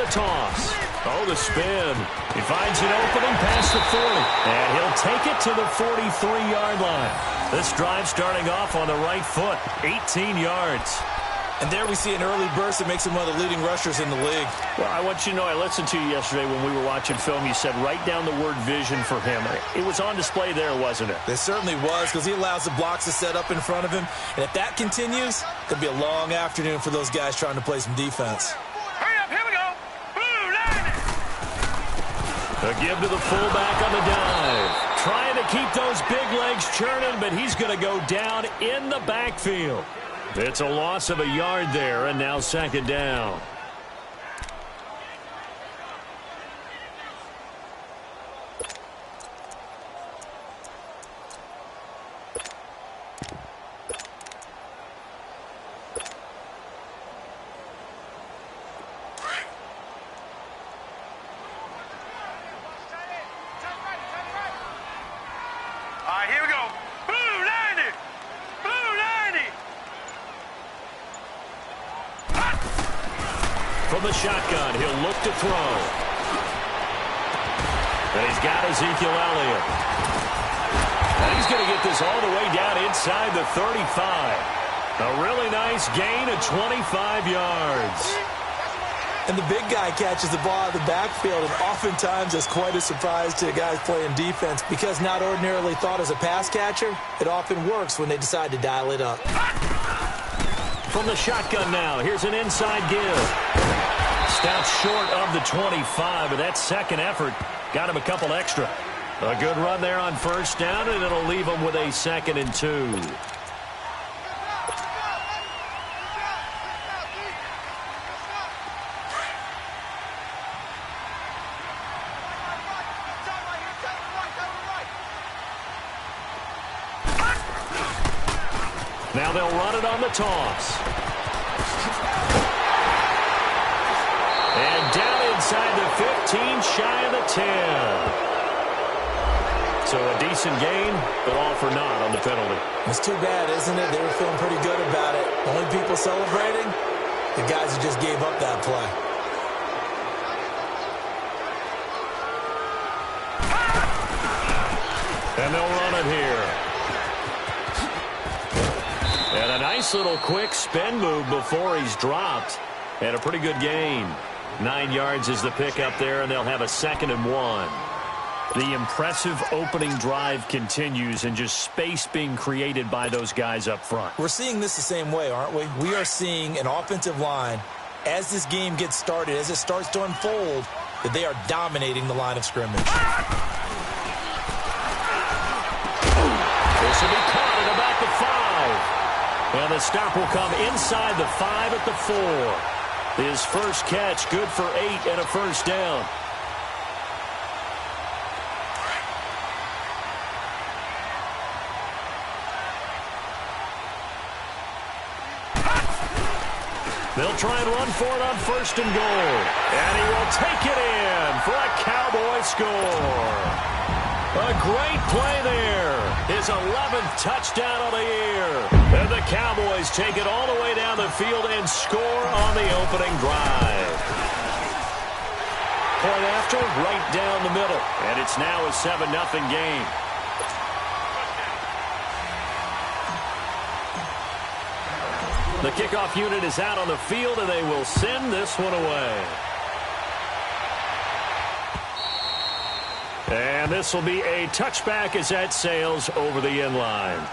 the toss. Oh, the spin. He finds an opening past the 40. And he'll take it to the 43-yard line. This drive starting off on the right foot. 18 yards. And there we see an early burst that makes him one of the leading rushers in the league. Well, I want you to know, I listened to you yesterday when we were watching film. You said write down the word vision for him. It was on display there, wasn't it? It certainly was, because he allows the blocks to set up in front of him. And if that continues, it'll be a long afternoon for those guys trying to play some defense. Hurry up, here we go. Blue line. A give to the fullback on the dive. Trying to keep those big legs churning, but he's going to go down in the backfield. It's a loss of a yard there, and now second down. All right, here we go. Blue 90. Blue 90. From the shotgun, he'll look to throw. And he's got Ezekiel Elliott. And he's going to get this all the way down inside the 35. A really nice gain of 25 yards. And the big guy catches the ball out of the backfield, and oftentimes it's quite a surprise to the guys playing defense, because not ordinarily thought as a pass catcher, it often works when they decide to dial it up. From the shotgun now, here's an inside give. Stopped short of the 25, but that second effort got him a couple extra. A good run there on first down, and it'll leave him with a 2nd and 2. Now they'll run it on the toss. And down inside the 15, shy of the 10. So a decent gain, but all for naught on the penalty. It's too bad, isn't it? They were feeling pretty good about it. Only people celebrating, the guys who just gave up that play. And they'll run it here. And a nice little quick spin move before he's dropped. And a pretty good gain. 9 yards is the pickup there, and they'll have a 2nd and 1. The impressive opening drive continues, and just space being created by those guys up front. We're seeing this the same way, aren't we? We are seeing an offensive line, as this game gets started, as it starts to unfold, that they are dominating the line of scrimmage. This will be caught at about the 5. And the stop will come inside the 5 at the 4. His first catch, good for 8 and a first down. They'll try and run for it on 1st and goal. And he will take it in for a Cowboy score. A great play there. His 11th touchdown of the year. And the Cowboys take it all the way down the field and score on the opening drive. Point after, right down the middle. And it's now a 7-0 game. The kickoff unit is out on the field, and they will send this one away. And this will be a touchback as that sails over the end line.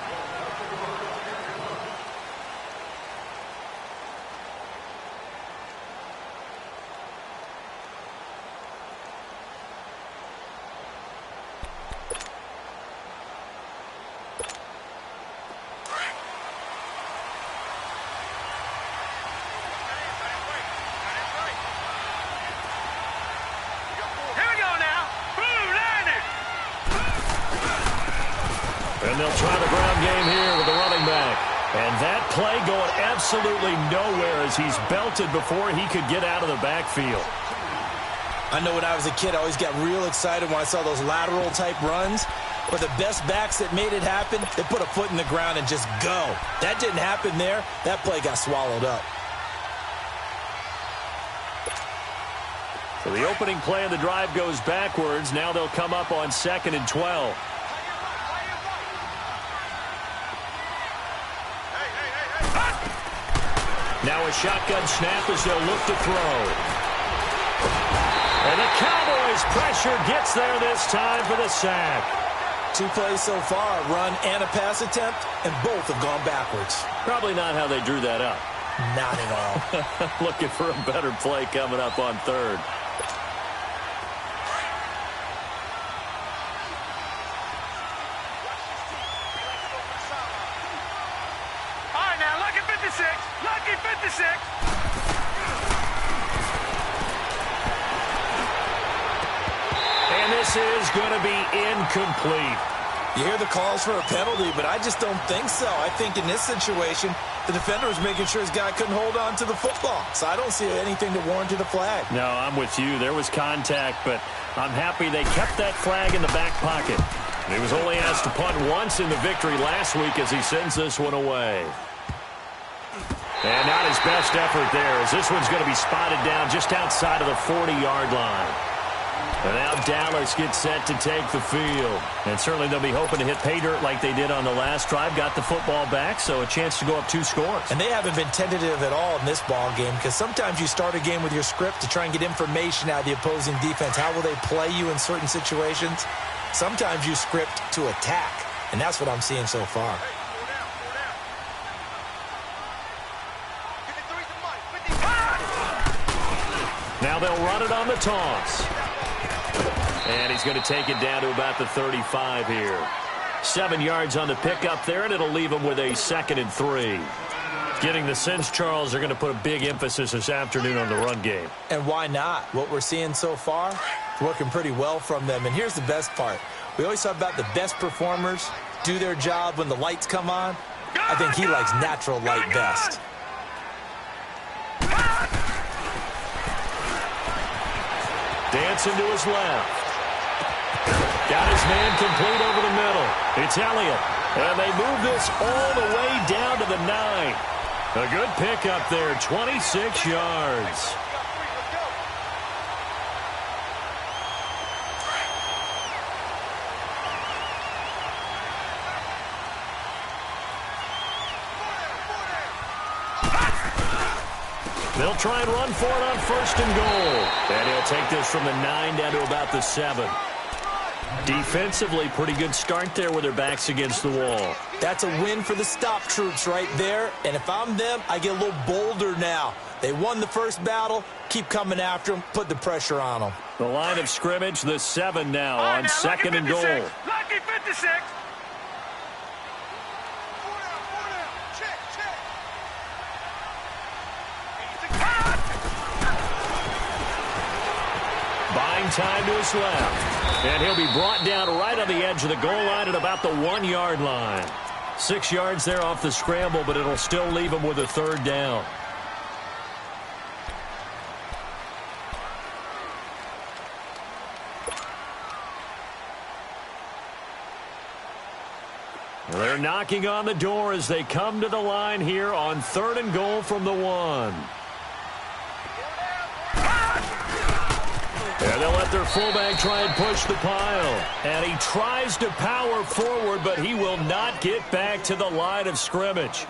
And they'll try the ground game here with the running back. And that play going absolutely nowhere as he's belted before he could get out of the backfield. I know when I was a kid, I always got real excited when I saw those lateral-type runs. But the best backs that made it happen, they put a foot in the ground and just go. That didn't happen there. That play got swallowed up. So the opening play of the drive goes backwards. Now they'll come up on 2nd and 12. Now a shotgun snap as they'll look to throw. And the Cowboys' pressure gets there this time for the sack. 2 plays so far, a run and a pass attempt, and both have gone backwards. Probably not how they drew that up. Not at all. Looking for a better play coming up on 3rd. All right, now, lucky 56. Lucky 56. And this is going to be incomplete. You hear the calls for a penalty, but I just don't think so. I think in this situation, the defender was making sure his guy couldn't hold on to the football. So I don't see anything that warranted a flag. No, I'm with you. There was contact, but I'm happy they kept that flag in the back pocket. He was only asked to punt once in the victory last week as he sends this one away. And not his best effort there, as this one's going to be spotted down just outside of the 40-yard line. And now Dallas gets set to take the field. And certainly they'll be hoping to hit pay dirt like they did on the last drive. Got the football back, so a chance to go up 2 scores. And they haven't been tentative at all in this ball game, because sometimes you start a game with your script to try and get information out of the opposing defense. How will they play you in certain situations? Sometimes you script to attack, and that's what I'm seeing so far. Now they'll run it on the toss. And he's going to take it down to about the 35 here. 7 yards on the pickup there, and it'll leave him with a 2nd and 3. Getting the sense, Charles, they're going to put a big emphasis this afternoon on the run game. And why not? What we're seeing so far is working pretty well from them. And here's the best part. We always talk about the best performers do their job when the lights come on. I think he likes natural light best. Dancing to his left. Got his man complete over the middle. It's Elliott. And they move this all the way down to the 9. A good pickup there, 26 yards. They'll try and run for it on 1st and goal. And he'll take this from the 9 down to about the 7. Defensively, pretty good start there with their backs against the wall. That's a win for the stop troops right there. And if I'm them, I get a little bolder now. They won the first battle. Keep coming after them. Put the pressure on them. The line of scrimmage, the 7 now on 2nd and goal. Lucky 56. Buying time to his left. And he'll be brought down right on the edge of the goal line at about the 1-yard line. 6 yards there off the scramble, but it'll still leave him with a 3rd down. They're knocking on the door as they come to the line here on 3rd and goal from the 1. And they'll let their fullback try and push the pile. And he tries to power forward, but he will not get back to the line of scrimmage.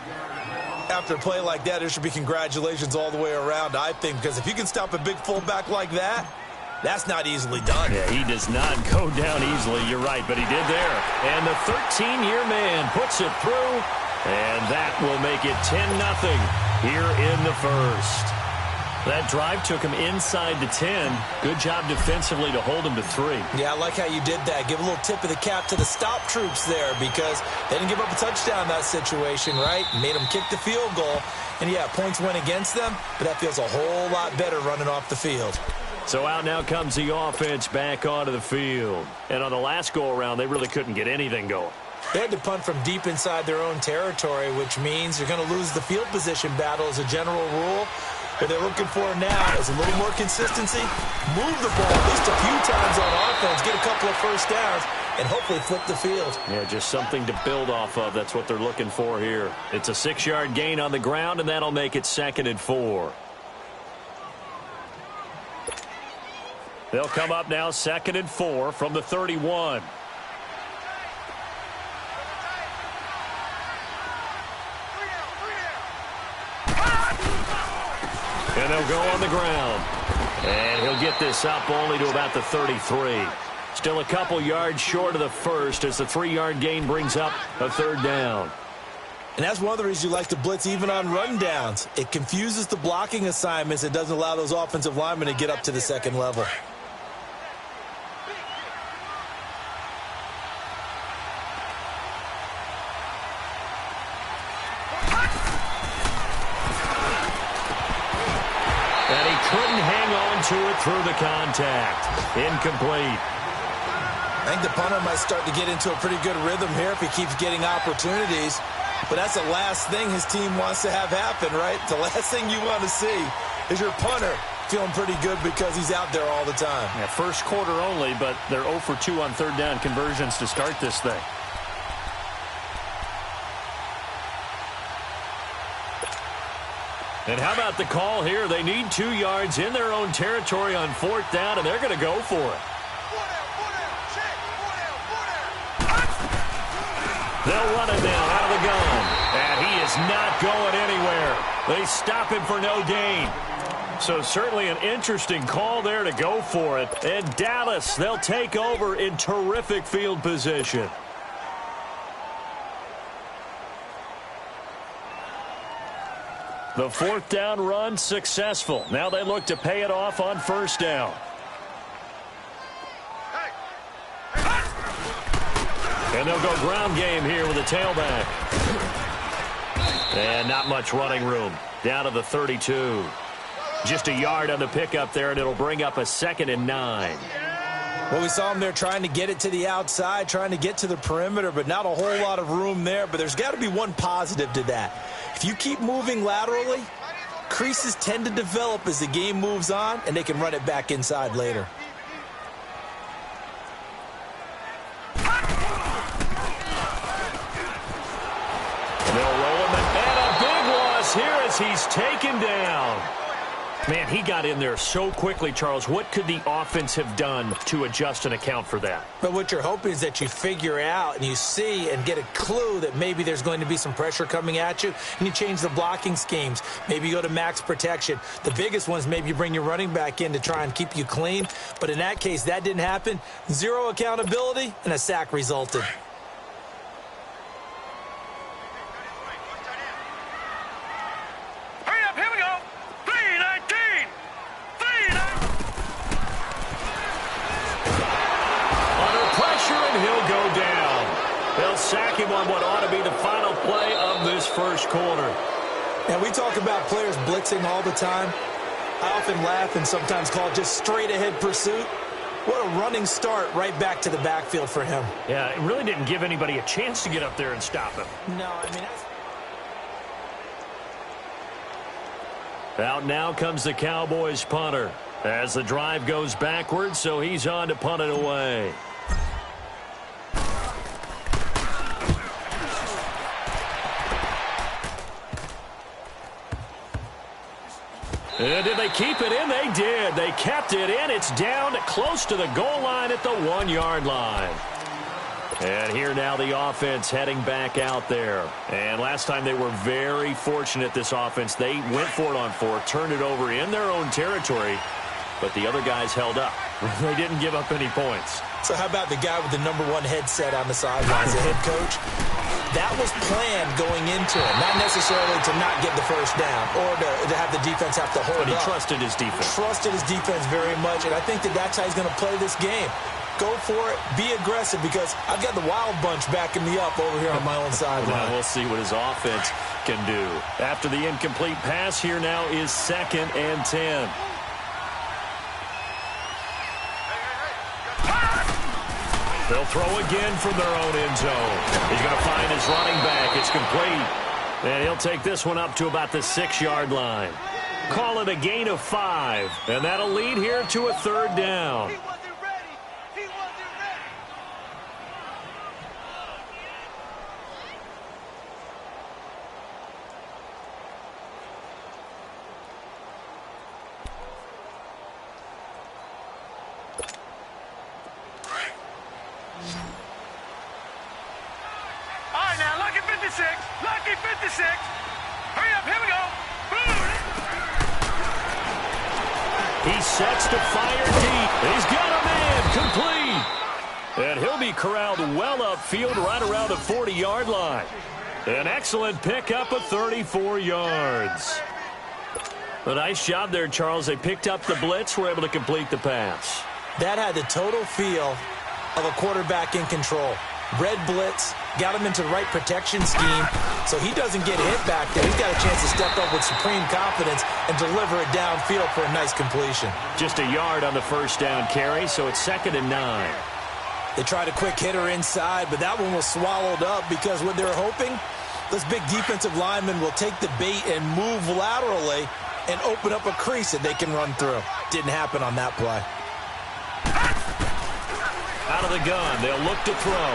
After a play like that, there should be congratulations all the way around, I think, because if you can stop a big fullback like that, that's not easily done. Yeah, he does not go down easily. You're right, but he did there. And the 13-year man puts it through, and that will make it 10-0 here in the first. That drive took him inside the 10. Good job defensively to hold him to 3. Yeah, I like how you did that. Give a little tip of the cap to the stop troops there, because they didn't give up a touchdown in that situation, right? Made them kick the field goal. And, yeah, points went against them, but that feels a whole lot better running off the field. So out now comes the offense back onto the field. And on the last go-around, they really couldn't get anything going. They had to punt from deep inside their own territory, which means you're going to lose the field position battle as a general rule. What they're looking for now is a little more consistency, move the ball at least a few times on offense, get a couple of first downs, and hopefully flip the field. Yeah, just something to build off of. That's what they're looking for here. It's a 6-yard gain on the ground, and that'll make it 2nd and 4. They'll come up now 2nd and 4 from the 31. And they'll go on the ground. And he'll get this up only to about the 33. Still a couple yards short of the first as the 3-yard gain brings up a 3rd down. And that's one of the reasons you like to blitz even on rundowns. It confuses the blocking assignments. It doesn't allow those offensive linemen to get up to the 2nd level. And he couldn't hang on to it through the contact. Incomplete. I think the punter might start to get into a pretty good rhythm here if he keeps getting opportunities. But that's the last thing his team wants to have happen, right? The last thing you want to see is your punter feeling pretty good because he's out there all the time. Yeah, first quarter only, but they're 0 for 2 on 3rd down conversions to start this thing. And how about the call here? They need 2 yards in their own territory on 4th down, and they're going to go for it. They'll run it now out of the gun. And he is not going anywhere. They stop him for no gain. So certainly an interesting call there to go for it. And Dallas, they'll take over in terrific field position. The 4th down run successful. Now they look to pay it off on 1st down. And they'll go ground game here with a tailback. And not much running room. Down to the 32. Just a yard on the pickup there, and it'll bring up a 2nd and 9. Well, we saw him there trying to get it to the outside, trying to get to the perimeter, but not a whole lot of room there. But there's got to be one positive to that. If you keep moving laterally, creases tend to develop as the game moves on, and they can run it back inside later. Here as he's taken down. Man, he got in there so quickly, Charles. What could the offense have done to adjust and account for that? But what you're hoping is that you figure out and you see and get a clue that maybe there's going to be some pressure coming at you, and you change the blocking schemes. Maybe you go to max protection. The biggest one is maybe you bring your running back in to try and keep you clean. But in that case, that didn't happen. 0 accountability, and a sack resulted. Sack him on what ought to be the final play of this first quarter. Now, we talk about players blitzing all the time. I often laugh and sometimes call it just straight-ahead pursuit. What a running start right back to the backfield for him. Yeah, it really didn't give anybody a chance to get up there and stop him. No, I mean, that's... Out now comes the Cowboys punter as the drive goes backwards, so he's on to punt it away. And did they keep it in? They did. They kept it in. It's down close to the goal line at the 1-yard line. And here now the offense heading back out there. And last time they were very fortunate, this offense. They went for it on 4, turned it over in their own territory, but the other guys held up. They didn't give up any points. So how about the guy with the #1 headset on the sidelines, the head coach? That was planned going into it, not necessarily to not get the first down or to have the defense have to hold up. But he trusted his defense. Trusted his defense very much, and I think that that's how he's going to play this game. Go for it, be aggressive, because I've got the wild bunch backing me up over here on my own sideline. Now we'll see what his offense can do. After the incomplete pass, here now is 2nd and 10. They'll throw again from their own end zone. He's going to find his running back. It's complete. And he'll take this one up to about the 6-yard line. Call it a gain of 5. And that'll lead here to a 3rd down. to 6. Hurry up, here we go. Boom. He sets to fire deep. He's got a man complete. And he'll be corralled well upfield right around the 40-yard line. An excellent pickup of 34 yards. A nice job there, Charles. They picked up the blitz, were able to complete the pass. That had the total feel of a quarterback in control. Red blitz, got him into the right protection scheme, so he doesn't get hit back there. He's got a chance to step up with supreme confidence and deliver it downfield for a nice completion. Just a yard on the first down carry, so it's 2nd and 9. They tried a quick hitter inside, but that one was swallowed up because what they're hoping, this big defensive lineman will take the bait and move laterally and open up a crease that they can run through. Didn't happen on that play. Out of the gun, they'll look to throw.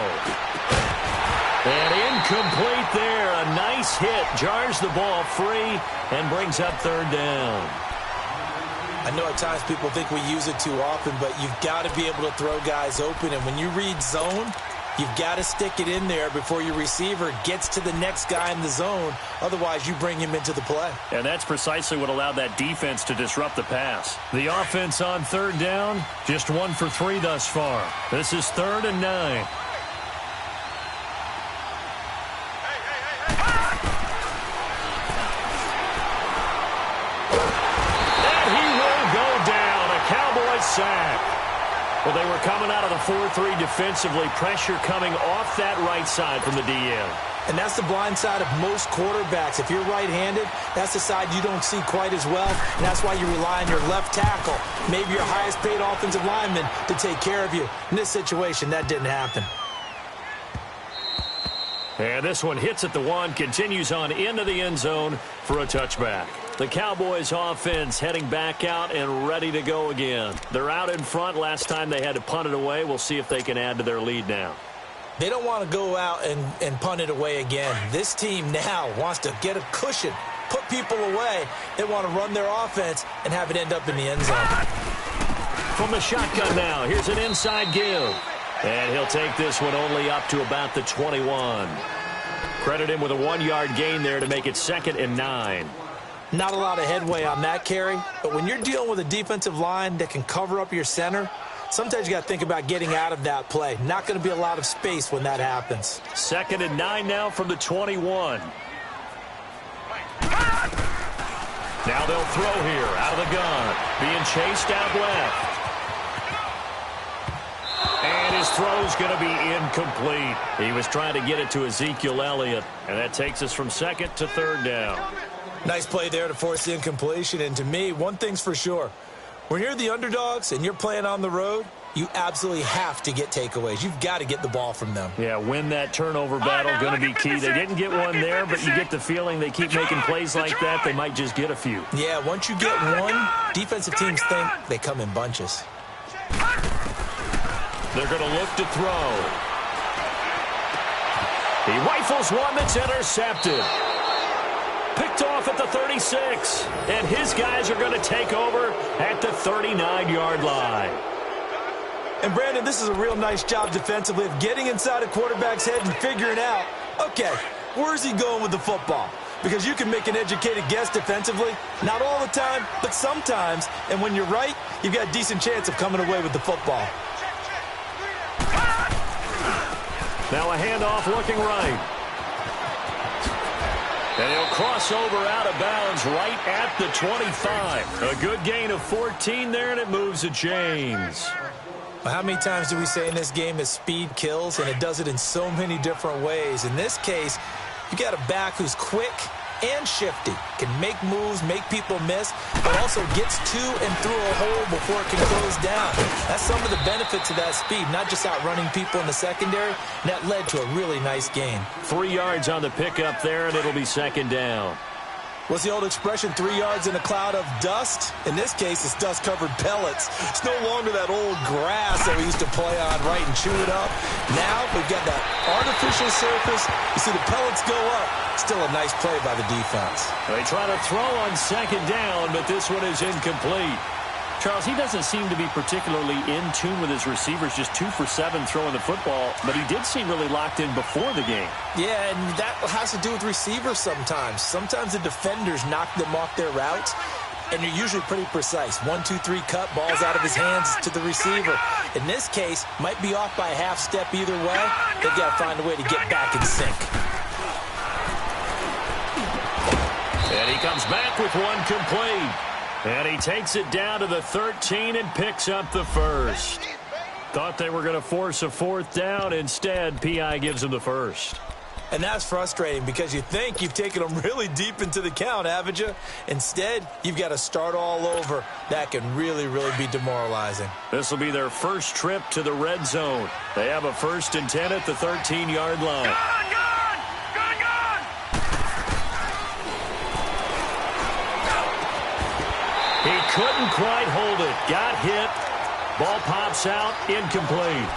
And incomplete there. A nice hit. Jars the ball free and brings up 3rd down. I know at times people think we use it too often, but you've got to be able to throw guys open. And when you read zone, you've got to stick it in there before your receiver gets to the next guy in the zone. Otherwise, you bring him into the play. And that's precisely what allowed that defense to disrupt the pass. The offense on 3rd down, just 1 for 3 thus far. This is 3rd and 9. And he will go down. A Cowboy sack. Well, they were coming out of the 4-3 defensively. Pressure coming off that right side from the DN. And that's the blind side of most quarterbacks. If you're right-handed, that's the side you don't see quite as well. And that's why you rely on your left tackle, maybe your highest-paid offensive lineman, to take care of you. In this situation, that didn't happen. And this one hits at the 1, continues on into the end zone for a touchback. The Cowboys offense heading back out and ready to go again. They're out in front. Last time they had to punt it away. We'll see if they can add to their lead now. They don't want to go out and punt it away again. This team now wants to get a cushion, put people away. They want to run their offense and have it end up in the end zone. From the shotgun now, here's an inside give. And he'll take this one only up to about the 21. Credit him with a 1-yard gain there to make it 2nd and 9. Not a lot of headway on that carry, but when you're dealing with a defensive line that can cover up your center, sometimes you got to think about getting out of that play. Not going to be a lot of space when that happens. 2nd and 9 now from the 21. Now they'll throw here out of the gun. Being chased out left. And his throw's going to be incomplete. He was trying to get it to Ezekiel Elliott. And that takes us from 2nd to 3rd down. Nice play there to force the incompletion. And to me, one thing's for sure. When you're the underdogs and you're playing on the road, you absolutely have to get takeaways. You've got to get the ball from them. Yeah, win that turnover battle, going to be key. They didn't get one there, but you get the feeling they keep making plays like that, they might just get a few. Yeah, once you get one, defensive teams think they come in bunches. They're going to look to throw. He rifles one that's intercepted. Picked off at the 36. And his guys are going to take over at the 39-yard line. And, Brandon, this is a real nice job defensively of getting inside a quarterback's head and figuring out, okay, where's he going with the football? Because you can make an educated guess defensively. Not all the time, but sometimes. And when you're right, you've got a decent chance of coming away with the football. Now a handoff looking right. And he'll cross over out of bounds right at the 25. A good gain of 14 there, and it moves the chains. Well, how many times do we say in this game that speed kills, and it does it in so many different ways? In this case, you got a back who's quick and shifty, can make moves, make people miss, but also gets to and through a hole before it can close down. That's some of the benefits of that speed, not just outrunning people in the secondary. And that led to a really nice gain. 3 yards on the pickup there, and it'll be 2nd down. What's the old expression, 3 yards in a cloud of dust? In this case, it's dust-covered pellets. It's no longer that old grass that we used to play on, right, and chew it up. Now we've got that artificial surface. You see the pellets go up. Still a nice play by the defense. They try to throw on 2nd down, but this one is incomplete. Charles, he doesn't seem to be particularly in tune with his receivers, just 2 for 7 throwing the football, but he did seem really locked in before the game. Yeah, and that has to do with receivers sometimes. Sometimes the defenders knock them off their routes, and they're usually pretty precise. 1, 2, 3 cut, balls out of his hands to the receiver. In this case, might be off by a half step either way. They've got to find a way to get back in sync. And he comes back with one complete. And he takes it down to the 13 and picks up the first. Thought they were going to force a 4th down. Instead, P.I. gives him the first. And that's frustrating because you think you've taken them really deep into the count, haven't you? Instead, you've got to start all over. That can really, really be demoralizing. This will be their first trip to the red zone. They have a 1st and 10 at the 13-yard line. He couldn't quite hold it. Got hit. Ball pops out. Incomplete.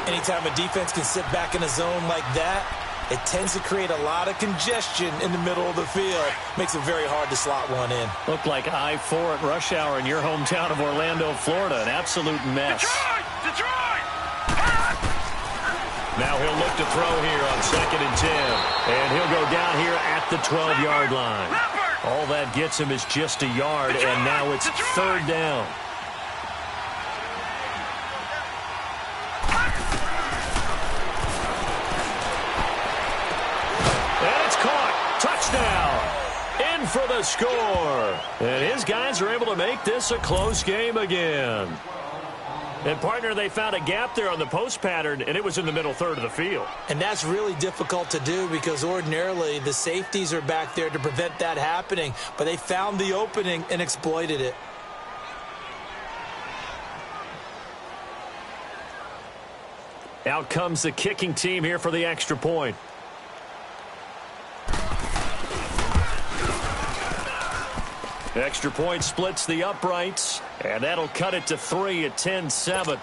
Anytime a defense can sit back in a zone like that, it tends to create a lot of congestion in the middle of the field. Makes it very hard to slot one in. Looked like I-4 at rush hour in your hometown of Orlando, Florida. An absolute mess. Detroit! Now he'll look to throw here on 2nd and 10. And he'll go down here at the 12-yard line. All that gets him is just a yard, and now it's 3rd down. And it's caught. Touchdown. In for the score. And his guys are able to make this a close game again. And, partner, they found a gap there on the post pattern, and it was in the middle third of the field. And that's really difficult to do because ordinarily the safeties are back there to prevent that happening. But they found the opening and exploited it. Out comes the kicking team here for the extra point. Extra point splits the uprights, and that'll cut it to 3 at 10-7.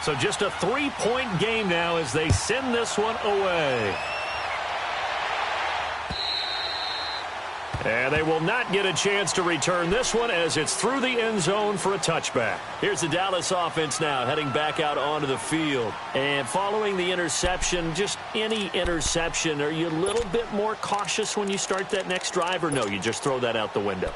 So just a 3-point game now as they send this one away. And they will not get a chance to return this one as it's through the end zone for a touchback. Here's the Dallas offense now heading back out onto the field. And following the interception, just any interception, are you a little bit more cautious when you start that next drive, or no, you just throw that out the window?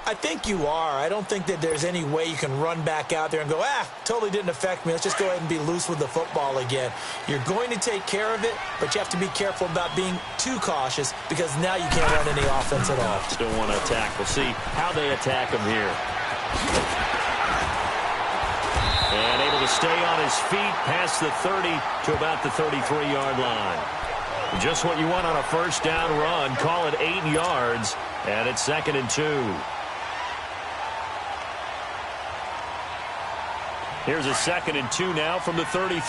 I think you are. I don't think that there's any way you can run back out there and go, totally didn't affect me. Let's just go ahead and be loose with the football again. You're going to take care of it, but you have to be careful about being too cautious because now you can't run any offense at all. Still want to attack. We'll see how they attack him here. And able to stay on his feet past the 30 to about the 33-yard line. Just what you want on a first down run. Call it 8 yards, and it's 2nd and 2. Here's a 2nd and 2 now from the 33.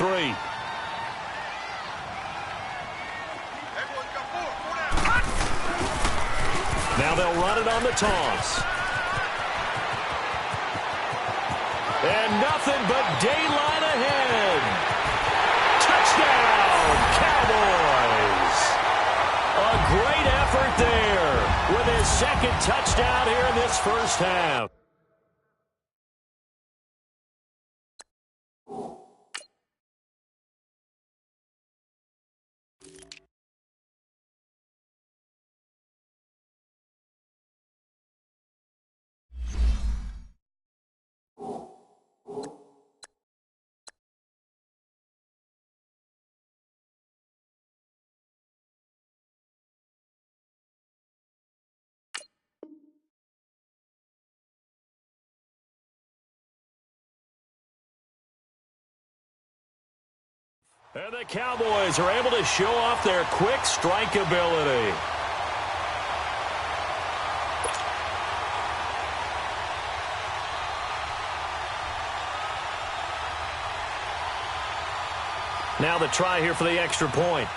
Now they'll run it on the toss. And nothing but daylight ahead. Touchdown, Cowboys. A great effort there with his 2nd touchdown here in this first half. And the Cowboys are able to show off their quick strike ability. Now the try here for the extra point.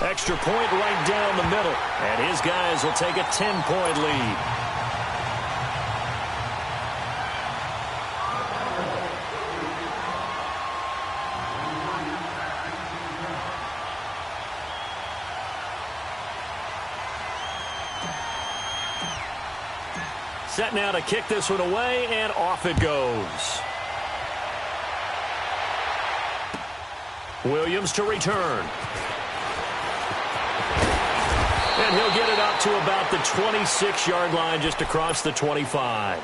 Extra point right down the middle. And his guys will take a 10-point lead. Set now to kick this one away, and off it goes. Williams to return. And he'll get it up to about the 26-yard line, just across the 25.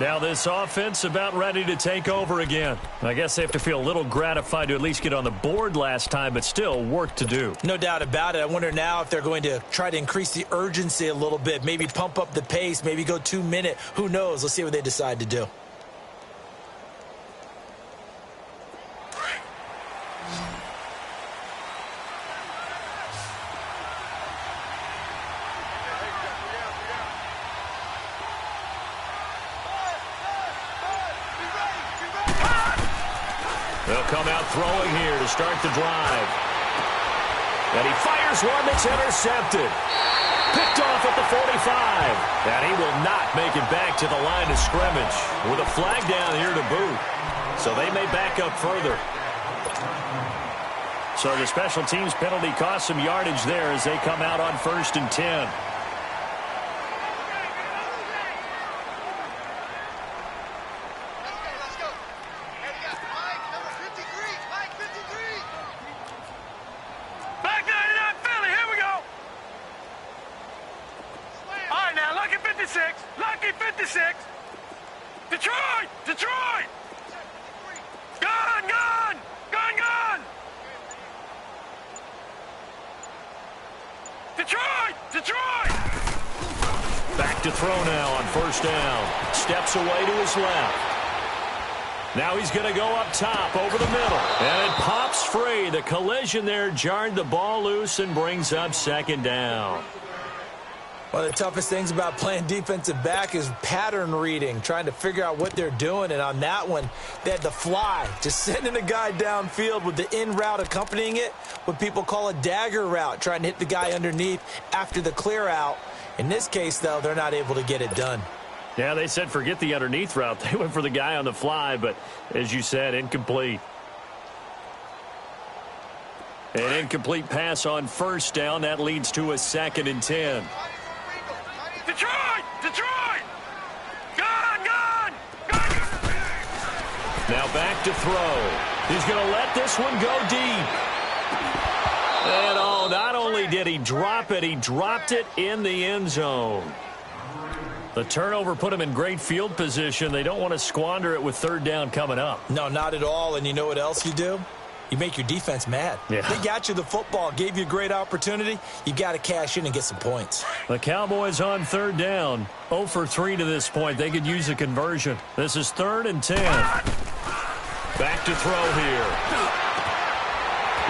Now this offense about ready to take over again. I guess they have to feel a little gratified to at least get on the board last time, but still work to do. No doubt about it. I wonder now if they're going to try to increase the urgency a little bit, maybe pump up the pace, maybe go 2 minute. Who knows? Let's see what they decide to do. They'll come out throwing here to start the drive. And he fires one that's intercepted. Picked off at the 45. And he will not make it back to the line of scrimmage with a flag down here to boot. So they may back up further. So the special teams penalty cost some yardage there as they come out on 1st and 10. Lucky 56. Detroit! Detroit! Gun! Gun! Gun! Gun! Detroit! Detroit! Back to throw now on 1st down. Steps away to his left. Now he's going to go up top over the middle. And it pops free. The collision there jarred the ball loose and brings up 2nd down. One of the toughest things about playing defensive back is pattern reading, trying to figure out what they're doing. And on that one, they had the fly, just sending a guy downfield with the in route accompanying it, what people call a dagger route, trying to hit the guy underneath after the clear out. In this case, though, they're not able to get it done. Yeah, they said forget the underneath route. They went for the guy on the fly, but as you said, incomplete. An incomplete pass on 1st down. That leads to a 2nd and 10. Detroit! Detroit! Gun! Gun! Gun! Now back to throw. He's going to let this one go deep. And oh, not only did he drop it, he dropped it in the end zone. The turnover put him in great field position. They don't want to squander it with 3rd down coming up. No, not at all. And you know what else you do? You make your defense mad. Yeah. They got you the football, gave you a great opportunity. You got to cash in and get some points. The Cowboys on 3rd down. 0 for 3 to this point. They could use a conversion. This is 3rd and 10. Back to throw here.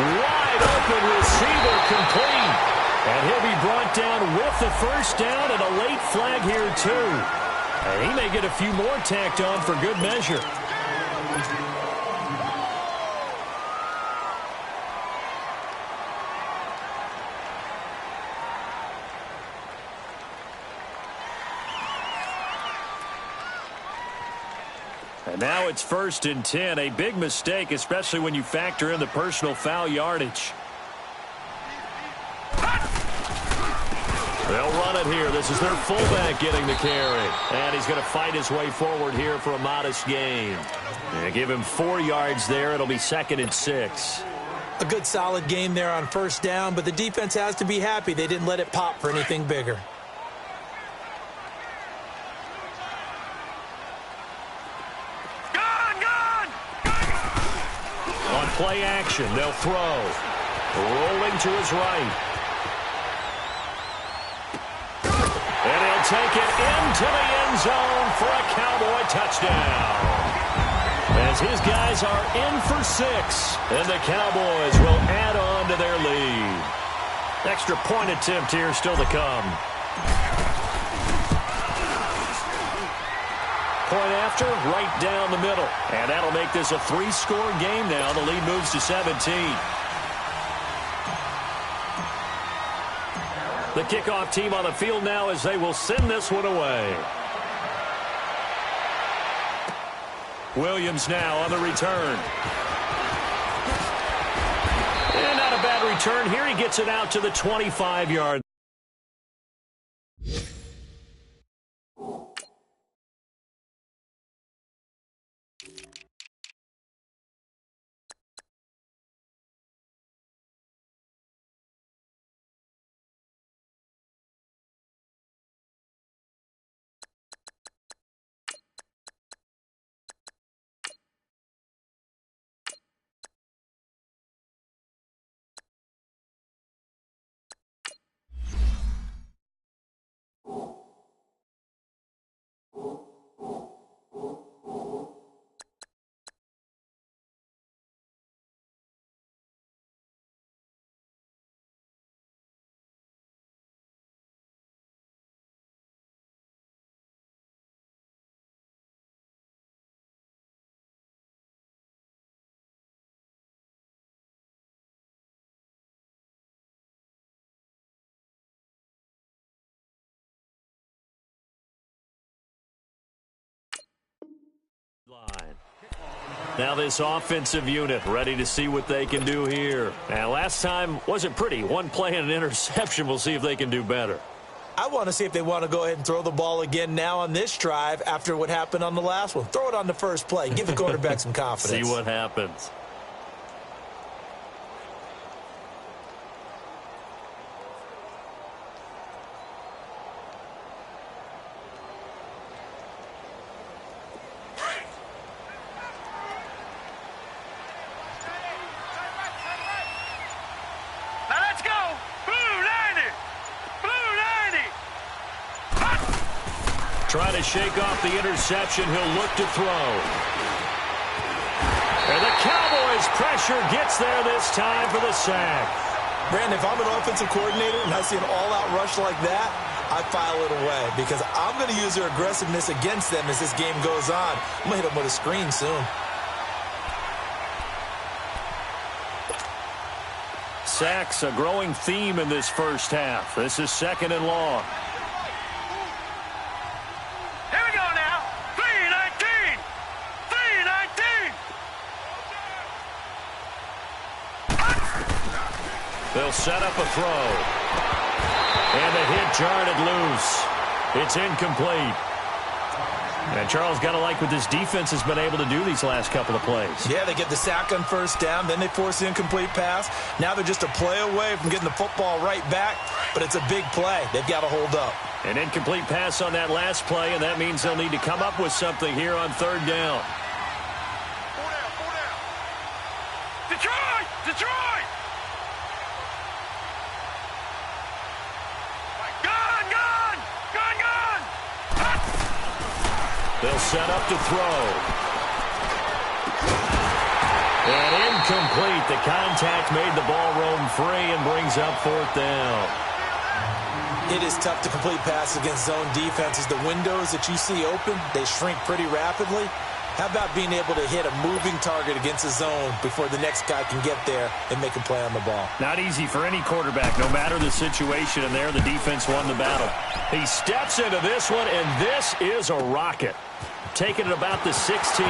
Wide open receiver complete. And he'll be brought down with the 1st down and a late flag here too. And he may get a few more tacked on for good measure. And now it's 1st and 10. A big mistake, especially when you factor in the personal foul yardage. They'll run it here. This is their fullback getting the carry. And he's going to fight his way forward here for a modest gain. And give him 4 yards there. It'll be 2nd and 6. A good solid game there on 1st down, but the defense has to be happy they didn't let it pop for anything bigger. On play action, they'll throw. Rolling to his right. And he'll take it into the end zone for a Cowboy touchdown. As his guys are in for 6, and the Cowboys will add on to their lead. Extra point attempt here still to come. Point after, right down the middle. And that'll make this a 3-score game now. The lead moves to 17. The kickoff team on the field now as they will send this one away. Williams now on the return. And not a bad return here. He gets it out to the 25-yard. line. Now this offensive unit ready to see what they can do here. And last time wasn't pretty. One play and an interception. We'll see if they can do better. I want to see if they want to go ahead and throw the ball again now on this drive after what happened on the last one. Throw it on the first play. Give the quarterback some confidence. See what happens. Trying to shake off the interception. He'll look to throw. And the Cowboys' pressure gets there this time for the sack. Brandon, if I'm an offensive coordinator and I see an all-out rush like that, I file it away because I'm going to use their aggressiveness against them as this game goes on. I'm going to hit them with a screen soon. Sacks, a growing theme in this first half. This is 2nd and long. They'll set up a throw. And the hit jarred it loose. It's incomplete. And Charles, got to like what this defense has been able to do these last couple of plays. Yeah, they get the sack on first down, then they force the incomplete pass. Now they're just a play away from getting the football right back, but it's a big play. They've got to hold up. An incomplete pass on that last play, and that means they'll need to come up with something here on 3rd down. Detroit! Detroit! They'll set up to throw. And incomplete. The contact made the ball roam free and brings up 4th down. It is tough to complete passes against zone defenses. The windows that you see open, they shrink pretty rapidly. How about being able to hit a moving target against a zone before the next guy can get there and make a play on the ball? Not easy for any quarterback, no matter the situation, and there the defense won the battle. He steps into this one, and this is a rocket. Taking it about the 16.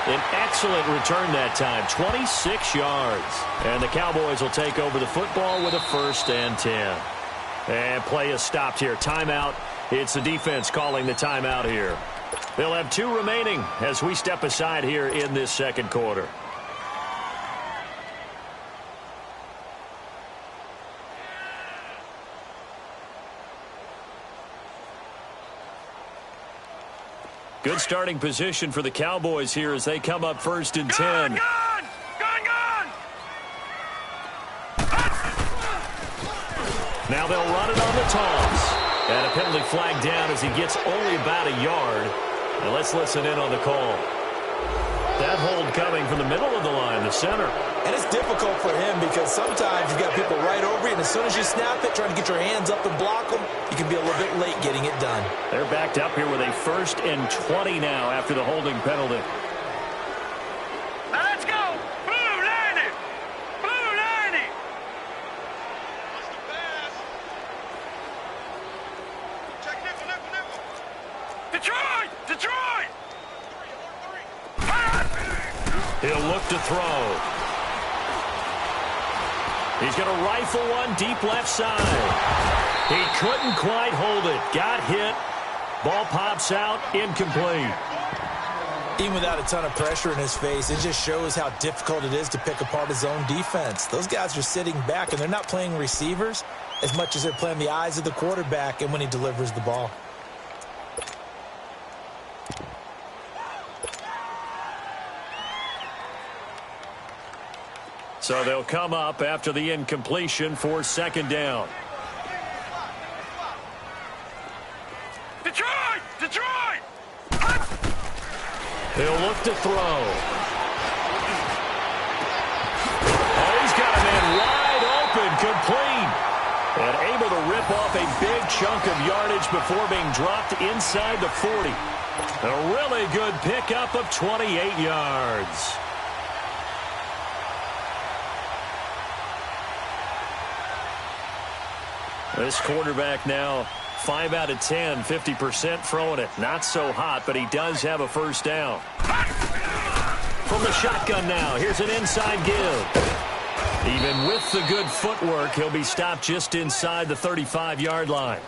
An excellent return that time, 26 yards. And the Cowboys will take over the football with a 1st and 10. And play is stopped here. Timeout. It's the defense calling the timeout here. They'll have 2 remaining as we step aside here in this 2nd quarter. Good starting position for the Cowboys here as they come up 1st and 10. Gun! Now they'll run it on the toss. And a penalty flag down as he gets only about a yard. Now let's listen in on the call. That hold coming from the middle of the line, the center. And it's difficult for him because sometimes you've got people right over you, and as soon as you snap it, trying to get your hands up and block them, you can be a little bit late getting it done. They're backed up here with a 1st and 20 now after the holding penalty. Now let's go! Blue 90! Blue 90! Check nickel. Detroit! Detroit! He'll look to throw. He's going to rifle one deep left side. He couldn't quite hold it. Got hit. Ball pops out. Incomplete. Even without a ton of pressure in his face, it just shows how difficult it is to pick apart his own defense. Those guys are sitting back, and they're not playing receivers as much as they're playing the eyes of the quarterback and when he delivers the ball. So they'll come up after the incompletion for 2nd down. Detroit! Detroit! He'll look to throw. Oh, he's got a man wide open, complete. And able to rip off a big chunk of yardage before being dropped inside the 40. A really good pickup of 28 yards. This quarterback now 5 out of 10, 50% throwing it. Not so hot, but he does have a first down. From the shotgun now, here's an inside give. Even with the good footwork, he'll be stopped just inside the 35-yard line.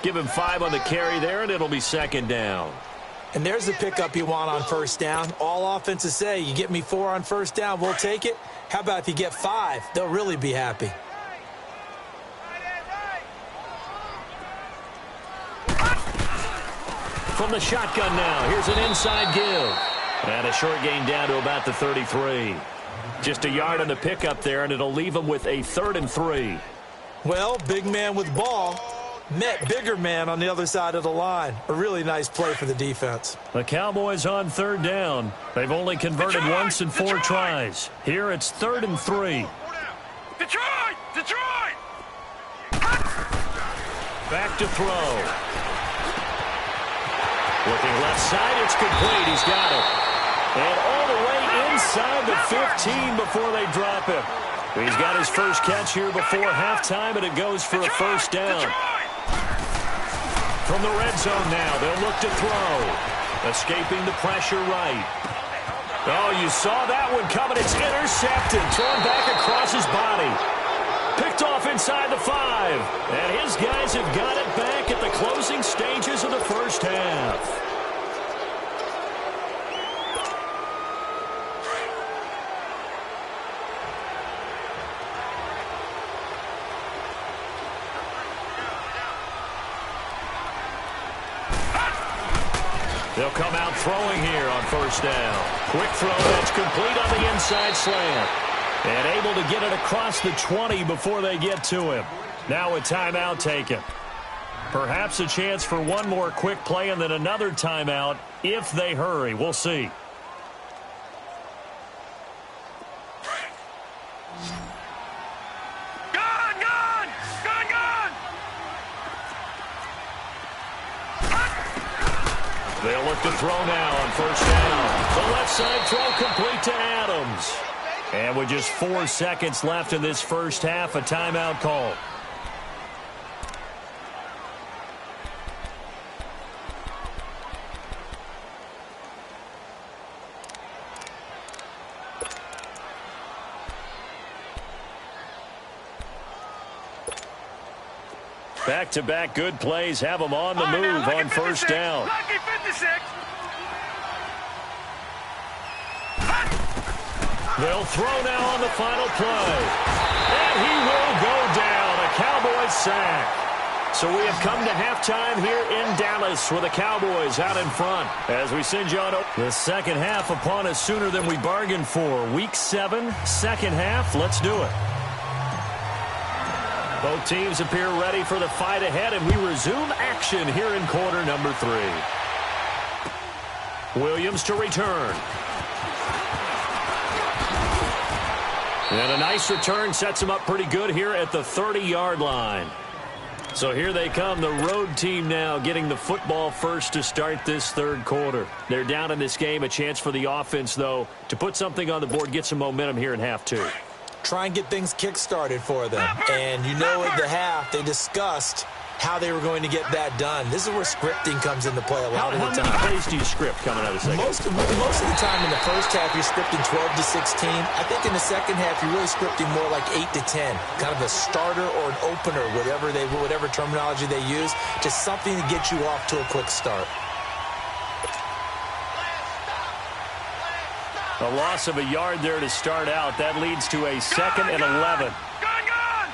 Give him 5 on the carry there, and it'll be second down. And there's the pickup you want on first down. All offenses say, you get me 4 on first down, we'll take it. How about if you get 5? They'll really be happy. From the shotgun now, here's an inside give. And a short gain down to about the 33. Just a yard on the pickup there, and it'll leave him with a 3rd and 3. Well, big man with ball met bigger man on the other side of the line. A really nice play for the defense. The Cowboys on 3rd down. They've only converted once in 4 tries. Here it's 3rd and 3. Detroit! Detroit! Back to throw. Looking left side, it's complete. He's got it. And all the way inside the 15 before they drop him. He's got his first catch here before halftime, and it goes for a first down. From the red zone now, they'll look to throw. Escaping the pressure right. Oh, you saw that one coming. It's intercepted. Thrown back across his body. Picked off inside the 5. And his guys have got it back at the closing stages of the first half. They'll come out throwing here on first down. Quick throw that's complete on the inside slant. And able to get it across the 20 before they get to him. Now a timeout taken. Perhaps a chance for one more quick play and then another timeout if they hurry. We'll see. They'll look to throw now on first down. The left side throw complete to Adams. And with just 4 seconds left in this first half, a timeout call. Back-to-back good plays have them on the move on first down. Lucky 56. They'll throw now on the final play. And he will go down. A Cowboys sack. So we have come to halftime here in Dallas with the Cowboys out in front. As we send you on the second half upon us sooner than we bargained for. Week 7, second half. Let's do it. Both teams appear ready for the fight ahead, and we resume action here in quarter number 3. Williams to return. And a nice return sets him up pretty good here at the 30-yard line. So here they come, the road team now getting the football first to start this third quarter. They're down in this game, a chance for the offense, though, to put something on the board, get some momentum here in half 2. Try and get things kick-started for them. And you know at the half, they discussed how they were going to get that done. This is where scripting comes into play a lot of the time. How many plays do you script coming out of the second? Most of the time in the first half, you're scripting 12 to 16. I think in the second half, you're really scripting more like 8 to 10. Kind of a starter or an opener, whatever terminology they use. Just something to get you off to a quick start. A loss of a yard there to start out. That leads to a 2nd and 11. Gone!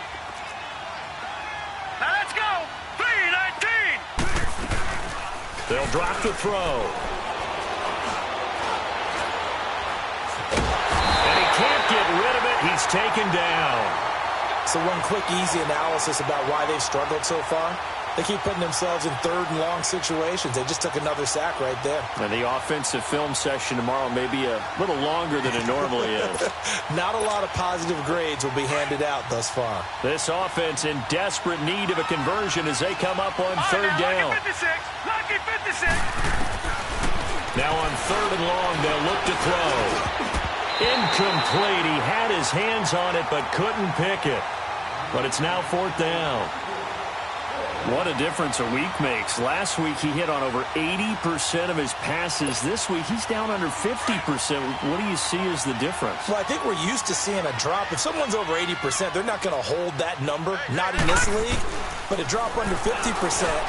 Now let's go! 3-19! They'll drop the throw. And he can't get rid of it. He's taken down. So one quick, easy analysis about why they've struggled so far. They keep putting themselves in 3rd and long situations. They just took another sack right there. And the offensive film session tomorrow may be a little longer than it normally is. Not a lot of positive grades will be handed out thus far. This offense in desperate need of a conversion as they come up on 3rd down. Lucky 56! Now on 3rd and long, they'll look to throw. Incomplete. He had his hands on it but couldn't pick it. But it's now 4th down. What a difference a week makes. Last week he hit on over 80% of his passes. This week he's down under 50%. What do you see as the difference? Well, I think we're used to seeing a drop. If someone's over 80%, they're not going to hold that number, not in this league. But a drop under 50%,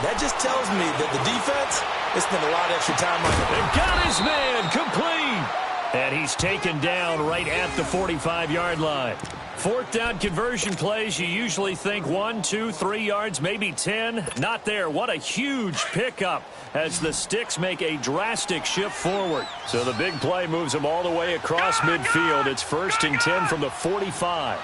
that just tells me that the defense has spent a lot of extra time on it. They've got his man complete. And he's taken down right at the 45-yard line. Fourth down conversion plays, you usually think 1, 2, 3 yards, maybe 10. Not there. What a huge pickup as the Sticks make a drastic shift forward. So the big play moves them all the way across midfield. It's 1st and 10 from the 45.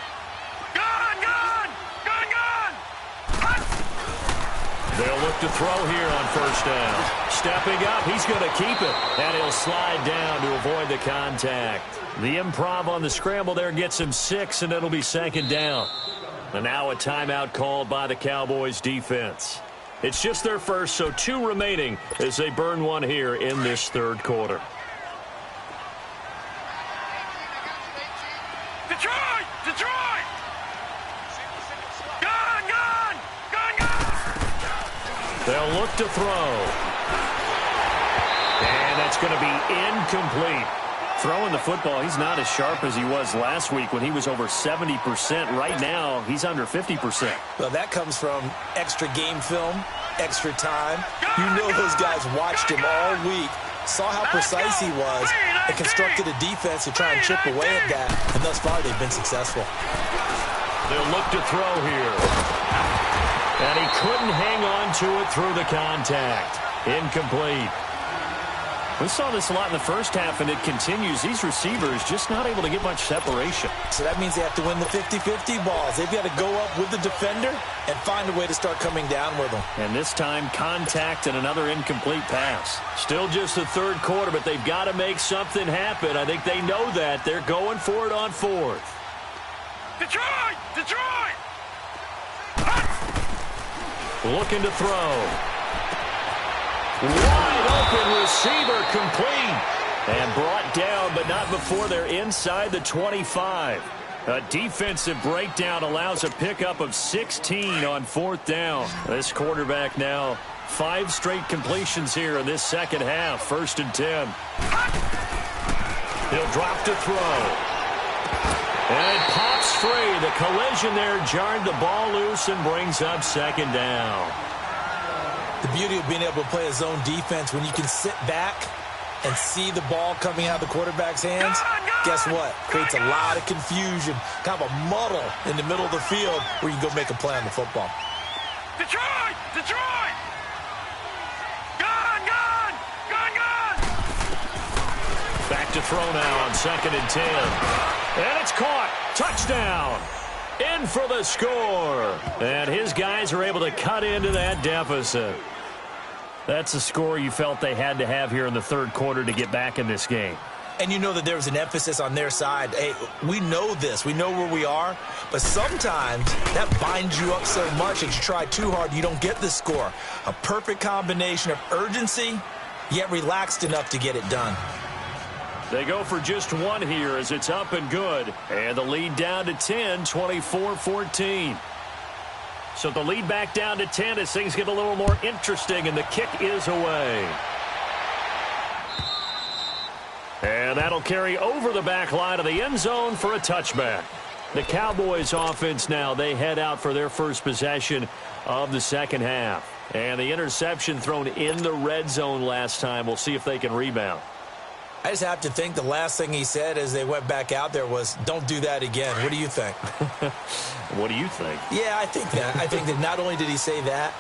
They'll look to throw here on 1st down. Stepping up, he's going to keep it. And he'll slide down to avoid the contact. The improv on the scramble there gets him 6, and it'll be 2nd down. And now a timeout called by the Cowboys defense. It's just their first, so 2 remaining as they burn one here in this 3rd quarter. Detroit! Detroit! They'll look to throw. And that's going to be incomplete. Throwing the football, he's not as sharp as he was last week when he was over 70%. Right now, he's under 50%. Well, that comes from extra game film, extra time. You know those guys watched him all week, saw how precise he was, and constructed a defense to try and chip away at that. And thus far, they've been successful. They'll look to throw here. And he couldn't hang on to it through the contact. Incomplete. We saw this a lot in the first half, and it continues. These receivers just not able to get much separation. So that means they have to win the 50-50 balls. They've got to go up with the defender and find a way to start coming down with them. And this time, contact and another incomplete pass. Still just the 3rd quarter, but they've got to make something happen. I think they know that. They're going for it on 4th. Detroit! Detroit! Looking to throw. Wide open receiver complete. And brought down, but not before they're inside the 25. A defensive breakdown allows a pickup of 16 on 4th down. This quarterback now 5 straight completions here in this 2nd half. 1st and 10. He'll drop to throw. And it pops free. The collision there jarred the ball loose and brings up 2nd down. The beauty of being able to play a zone defense when you can sit back and see the ball coming out of the quarterback's hands, guess what? Creates a lot of confusion, kind of a muddle in the middle of the field where you can go make a play on the football. Detroit! Detroit! Gun! Gun! Gun! Gun! Back to throw now on 2nd and 10. And it's caught. Touchdown. In for the score. And his guys are able to cut into that deficit. That's a score you felt they had to have here in the 3rd quarter to get back in this game. And you know that there was an emphasis on their side. Hey, we know this. We know where we are. But sometimes that binds you up so much that you try too hard, you don't get the score. A perfect combination of urgency, yet relaxed enough to get it done. They go for just 1 here as it's up and good. And the lead down to 10, 24-14. So the lead back down to 10 as things get a little more interesting, and the kick is away. And that'll carry over the back line of the end zone for a touchback. The Cowboys offense now, they head out for their first possession of the 2nd half. And the interception thrown in the red zone last time. We'll see if they can rebound. I just have to think the last thing he said as they went back out there was, don't do that again. What do you think? What do you think? Yeah, I think that. I think that not only did he say that,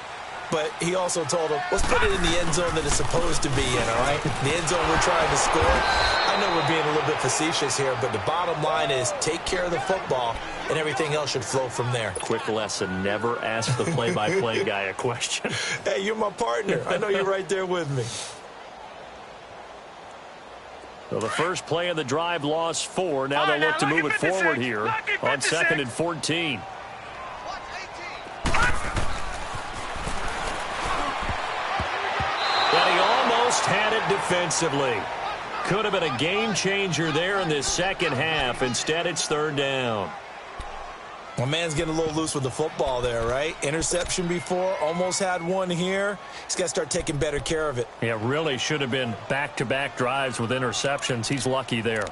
but he also told him, let's put it in the end zone that it's supposed to be in, all right? The end zone we're trying to score. I know we're being a little bit facetious here, but the bottom line is take care of the football, and everything else should flow from there. Quick lesson, never ask the play-by-play guy a question. Hey, you're my partner. I know you're right there with me. So the first play of the drive lost 4. Now they'll look to move it forward here on 2nd and 14. But he almost had it defensively. Could have been a game changer there in this 2nd half. Instead, it's 3rd down. My man's getting a little loose with the football there, right? Interception before, almost had one here. He's got to start taking better care of it. Yeah, really should have been back-to-back drives with interceptions. He's lucky there.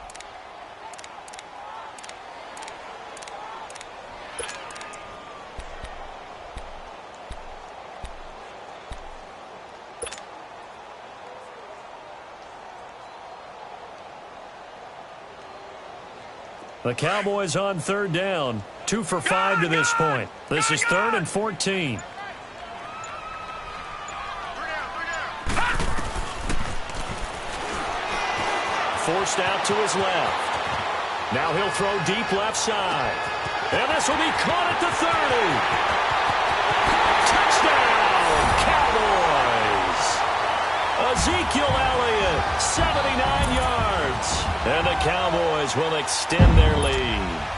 The Cowboys on third down. 2 for 5 to this point. This is 3rd and 14. Forced out to his left. Now he'll throw deep left side. And this will be caught at the 30. Touchdown, Cowboys! Ezekiel Elliott, 79 yards. And the Cowboys will extend their lead.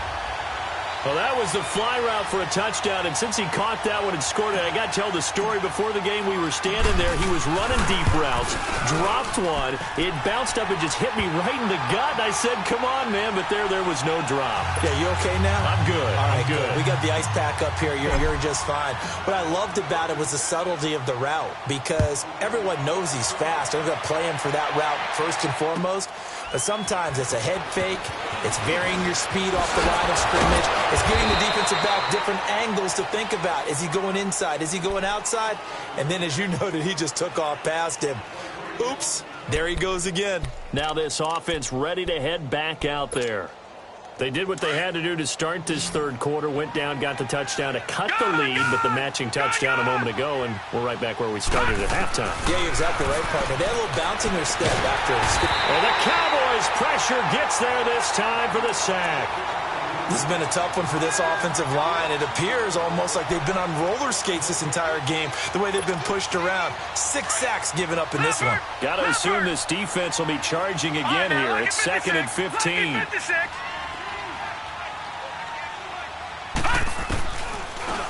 Well, that was the fly route for a touchdown, and since he caught that one and scored it, I got to tell the story. Before the game, we were standing there. He was running deep routes, dropped one. It bounced up and just hit me right in the gut. And I said, come on, man, but there was no drop. Yeah, you okay now? I'm good. All right, I'm good. We got the ice pack up here. You're just fine. What I loved about it was the subtlety of the route, because everyone knows he's fast. They're going to play him for that route first and foremost. But sometimes it's a head fake. It's varying your speed off the line of scrimmage. It's giving the defensive back different angles to think about. Is he going inside? Is he going outside? And then, as you noted, he just took off past him. Oops, there he goes again. Now this offense ready to head back out there. They did what they had to do to start this third quarter. Went down, got the touchdown to cut the lead, but the matching touchdown a moment ago, and we're right back where we started at halftime. Yeah, you're exactly right, partner. They had a little bounce in their step after. And the Cowboys' pressure gets there this time for the sack. This has been a tough one for this offensive line. It appears almost like they've been on roller skates this entire game, the way they've been pushed around. 6 sacks given up in this one. Got to assume this defense will be charging again here. It's 2nd and 15.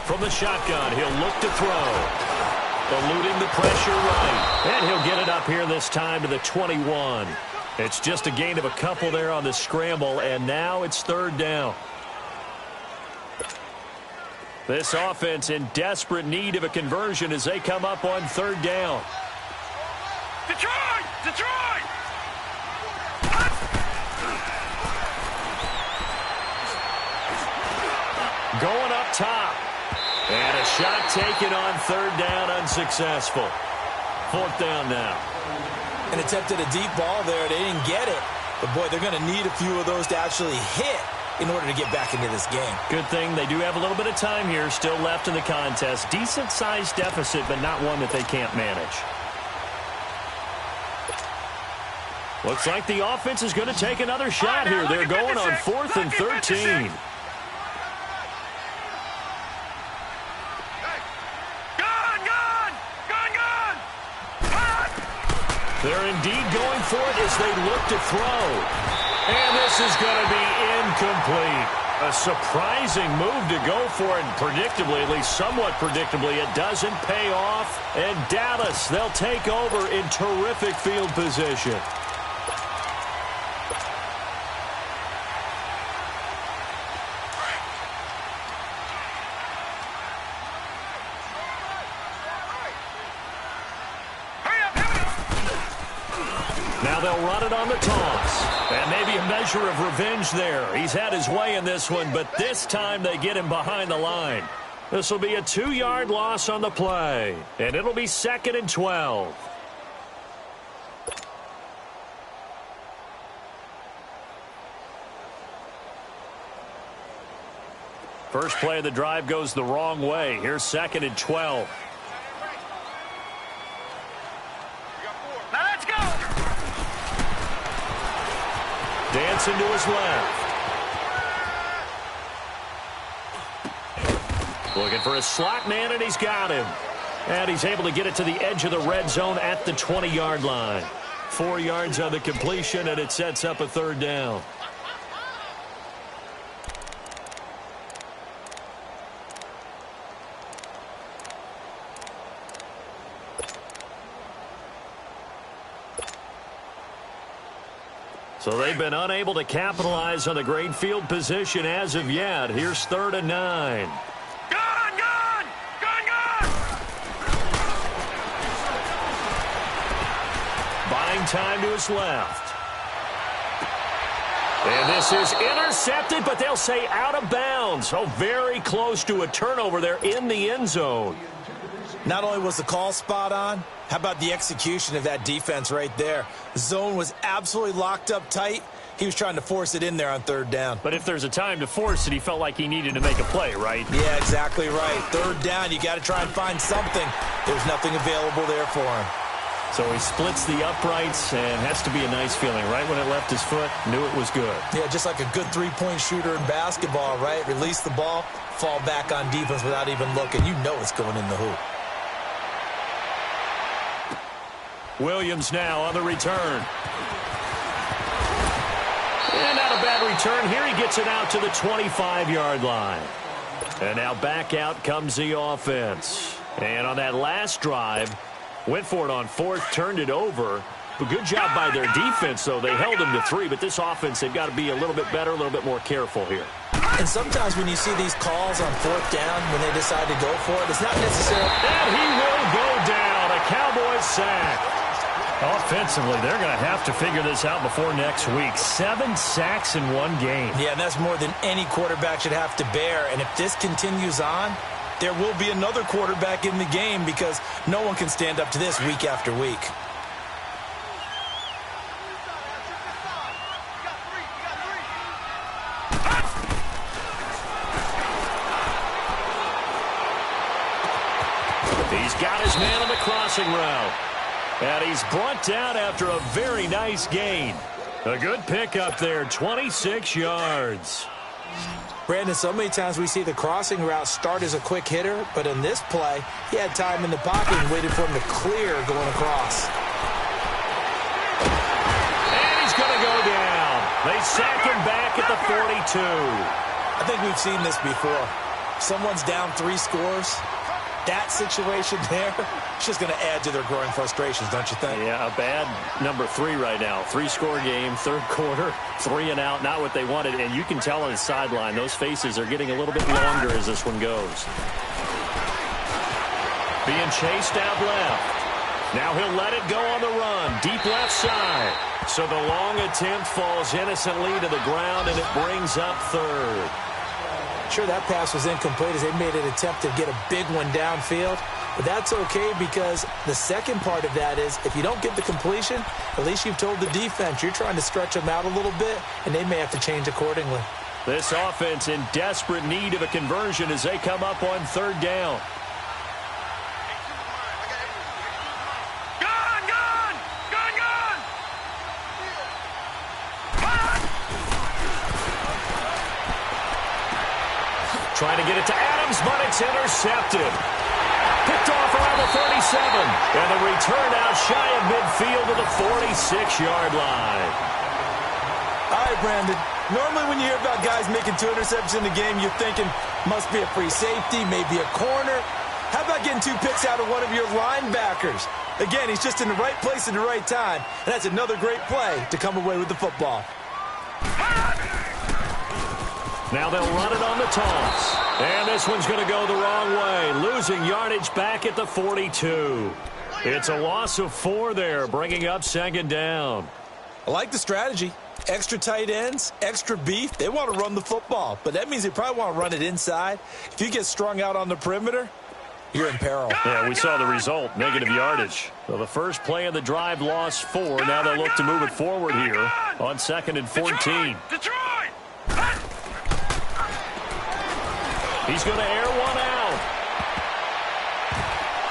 From the shotgun, he'll look to throw. Eluding the pressure right. And he'll get it up here this time to the 21. It's just a gain of a couple there on the scramble, and now it's 3rd down. This offense in desperate need of a conversion as they come up on 3rd down. Detroit! Detroit! Going up top. And a shot taken on 3rd down, unsuccessful. 4th down now. And attempted a deep ball there. They didn't get it. But, boy, they're going to need a few of those to actually hit in order to get back into this game. Good thing they do have a little bit of time here still left in the contest. Decent-sized deficit, but not one that they can't manage. Looks like the offense is going to take another shot here. They're going on 4th and 13. They're indeed going for it as they look to throw. And this is going to be incomplete. A surprising move to go for it, and predictably, at least somewhat predictably, it doesn't pay off. And Dallas, they'll take over in terrific field position. Now they'll run it on the toss. And maybe a measure of revenge there. He's had his way in this one, but this time they get him behind the line. This will be a 2-yard loss on the play. And it'll be 2nd and 12. First play of the drive goes the wrong way. Here's 2nd and 12. Dancing to his left. Looking for a slot man, and he's got him. And he's able to get it to the edge of the red zone at the 20-yard line. 4 yards on the completion, and it sets up a 3rd down. So they've been unable to capitalize on the great field position as of yet. Here's 3rd and 9. Gun, gun! Gun, gun! Buying time to his left. And this is intercepted, but they'll say out of bounds. So very close to a turnover there in the end zone. Not only was the call spot on, how about the execution of that defense right there? The zone was absolutely locked up tight. He was trying to force it in there on 3rd down. But if there's a time to force it, he felt like he needed to make a play, right? Yeah, exactly right. 3rd down, you got to try and find something. There's nothing available there for him. So he splits the uprights, and has to be a nice feeling. Right when it left his foot, knew it was good. Yeah, just like a good three-point shooter in basketball, right? Release the ball, fall back on defense without even looking. You know it's going in the hoop. Williams now on the return. And not a bad return here. He gets it out to the 25-yard line. And now back out comes the offense. And on that last drive, went for it on 4th, turned it over. But good job by their defense, though. They held him to 3, but this offense, they've got to be a little bit better, a little bit more careful here. And sometimes when you see these calls on 4th down, when they decide to go for it, it's not necessarily... And he will go down. A Cowboys sack. Offensively, they're going to have to figure this out before next week. 7 sacks in one game. Yeah, and that's more than any quarterback should have to bear. And if this continues on, there will be another quarterback in the game because no one can stand up to this week after week. He's got his man on the crossing route. And he's brought down after a very nice gain. A good pickup there, 26 yards. Brandon, so many times we see the crossing route start as a quick hitter, but in this play, he had time in the pocket and waited for him to clear going across. And he's going to go down. They sack him back at the 42. I think we've seen this before. Someone's down 3 scores. That situation there, it's just going to add to their growing frustrations, don't you think? Yeah, a bad number 3 right now. 3-score game, 3rd quarter, 3 and out, not what they wanted. And you can tell on the sideline, those faces are getting a little bit longer as this one goes. Being chased out left. Now he'll let it go on the run, deep left side. So the long attempt falls innocently to the ground, and it brings up 3rd. Sure, that pass was incomplete as they made an attempt to get a big one downfield. But that's okay because the second part of that is if you don't get the completion, at least you've told the defense you're trying to stretch them out a little bit, and they may have to change accordingly. This offense in desperate need of a conversion as they come up on 3rd down. Trying to get it to Adams, but it's intercepted. Picked off around the 37. And the return out shy of midfield to the 46-yard line. All right, Brandon. Normally when you hear about guys making 2 interceptions in the game, you're thinking must be a free safety, maybe a corner. How about getting 2 picks out of one of your linebackers? Again, he's just in the right place at the right time. And that's another great play to come away with the football. Now they'll run it on the toss. And this one's going to go the wrong way. Losing yardage back at the 42. It's a loss of 4 there, bringing up 2nd down. I like the strategy. Extra tight ends, extra beef. They want to run the football, but that means they probably want to run it inside. If you get strung out on the perimeter, you're in peril. Yeah, we saw the result, negative yardage. So the first play of the drive lost 4. Now they'll look to move it forward here on 2nd and 14. Detroit! He's going to air one out.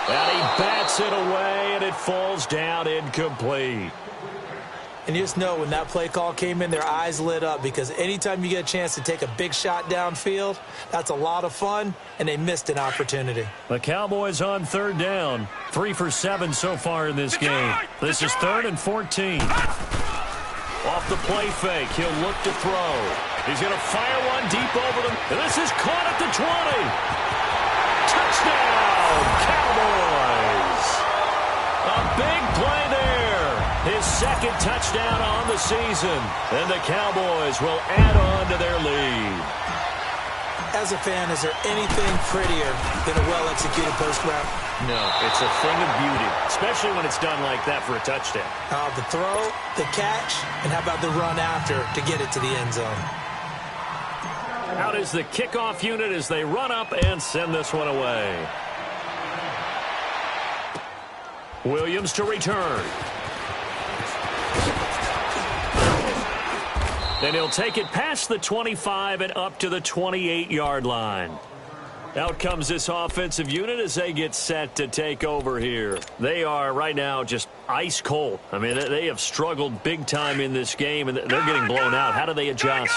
And he bats it away, and it falls down incomplete. And you just know when that play call came in, their eyes lit up because anytime you get a chance to take a big shot downfield, that's a lot of fun, and they missed an opportunity. The Cowboys on 3rd down. 3 for 7 so far in this game. This is 3rd and 14. Off the play fake, he'll look to throw. He's going to fire one deep over them. And this is caught at the 20. Touchdown, Cowboys. A big play there. His second touchdown on the season, and the Cowboys will add on to their lead. As a fan, is there anything prettier than a well-executed post route? No, it's a thing of beauty, especially when it's done like that for a touchdown. The throw, the catch, and how about the run after to get it to the end zone? Out is the kickoff unit as they run up and send this one away. Williams to return. Then he'll take it past the 25 and up to the 28-yard line. Out comes this offensive unit as they get set to take over here. They are right now just ice cold. I mean, they have struggled big time in this game, and they're getting blown out. How do they adjust?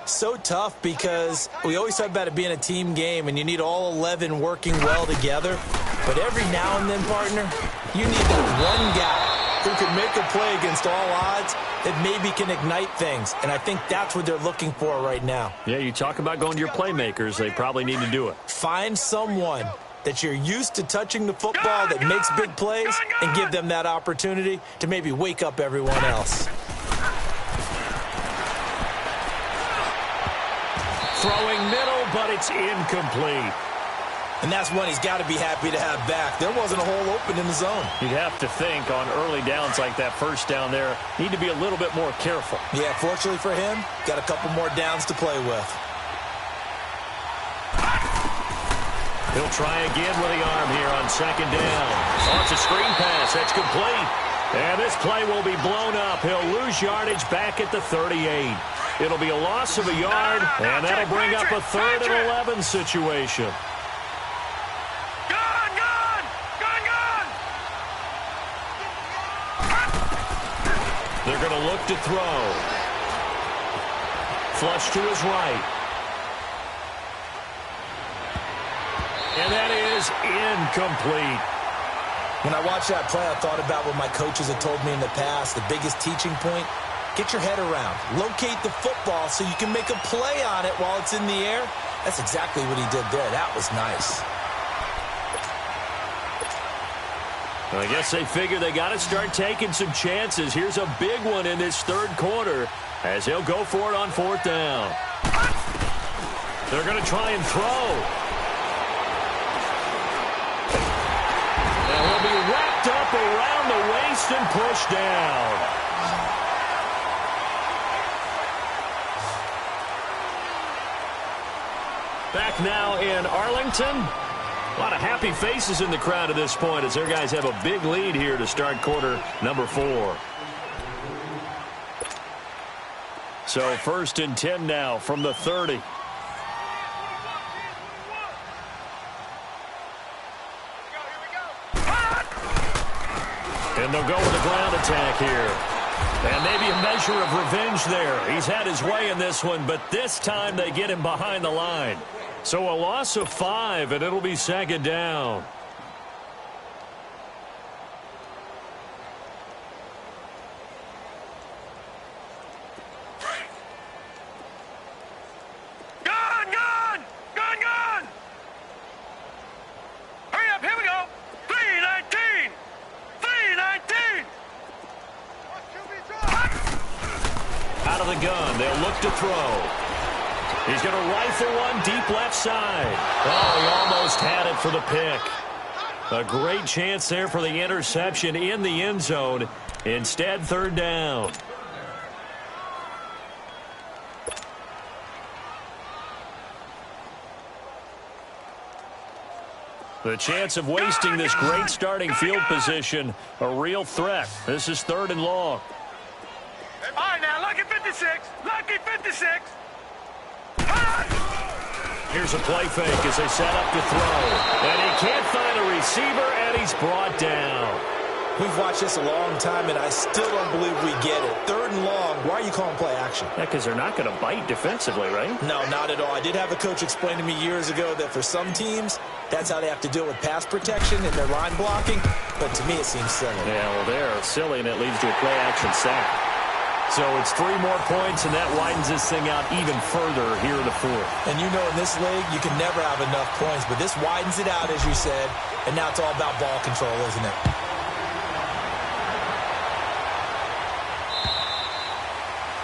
So tough because we always talk about it being a team game, and you need all 11 working well together. But every now and then, partner, you need that one guy who can make a play against all odds that maybe can ignite things. And I think that's what they're looking for right now. Yeah, you talk about going to your playmakers. They probably need to do it. Find someone that you're used to touching the football that makes big plays and give them that opportunity to maybe wake up everyone else. Throwing middle, but it's incomplete. And that's one he's got to be happy to have back. There wasn't a hole open in the zone. You'd have to think on early downs like that first down there, need to be a little bit more careful. Yeah, fortunately for him, got a couple more downs to play with. He'll try again with the arm here on second down. Oh, it's a screen pass. That's complete. And this play will be blown up. He'll lose yardage back at the 38. It'll be a loss of a yard, and that'll bring up a 3rd and 11 situation. They're going to look to throw. Flush to his right. And that is incomplete. When I watched that play, I thought about what my coaches had told me in the past. The biggest teaching point, get your head around. Locate the football so you can make a play on it while it's in the air. That's exactly what he did there. That was nice. I guess they figure they got to start taking some chances. Here's a big one in this third quarter as he'll go for it on 4th down. They're going to try and throw. And he'll be wrapped up around the waist and pushed down. Back now in Arlington. A lot of happy faces in the crowd at this point as their guys have a big lead here to start quarter number 4. So 1st and 10 now from the 30. And they'll go with a ground attack here. And maybe a measure of revenge there. He's had his way in this one, but this time they get him behind the line. So a loss of 5, and it'll be 2nd down. Gone! Hurry up, here we go. 3:19. Out of the gun, they'll look to throw. He's going to rifle one deep left side. Oh, he almost had it for the pick. A great chance there for the interception in the end zone. Instead, 3rd down. The chance of wasting this great starting field position, a real threat. This is 3rd and long. All right, now, lucky 56. Lucky 56. Here's a play fake as they set up to throw. And he can't find a receiver, and he's brought down. We've watched this a long time, and I still don't believe we get it. 3rd and long, why are you calling play action? Yeah, because they're not going to bite defensively, right? No, not at all. I did have a coach explain to me years ago that for some teams, that's how they have to deal with pass protection and their line blocking. But to me, it seems silly. Yeah, well, they're silly, and it leads to a play action sack. So it's 3 more points, and that widens this thing out even further here in the 4th. And you know in this league, you can never have enough points, but this widens it out, as you said, and now it's all about ball control, isn't it?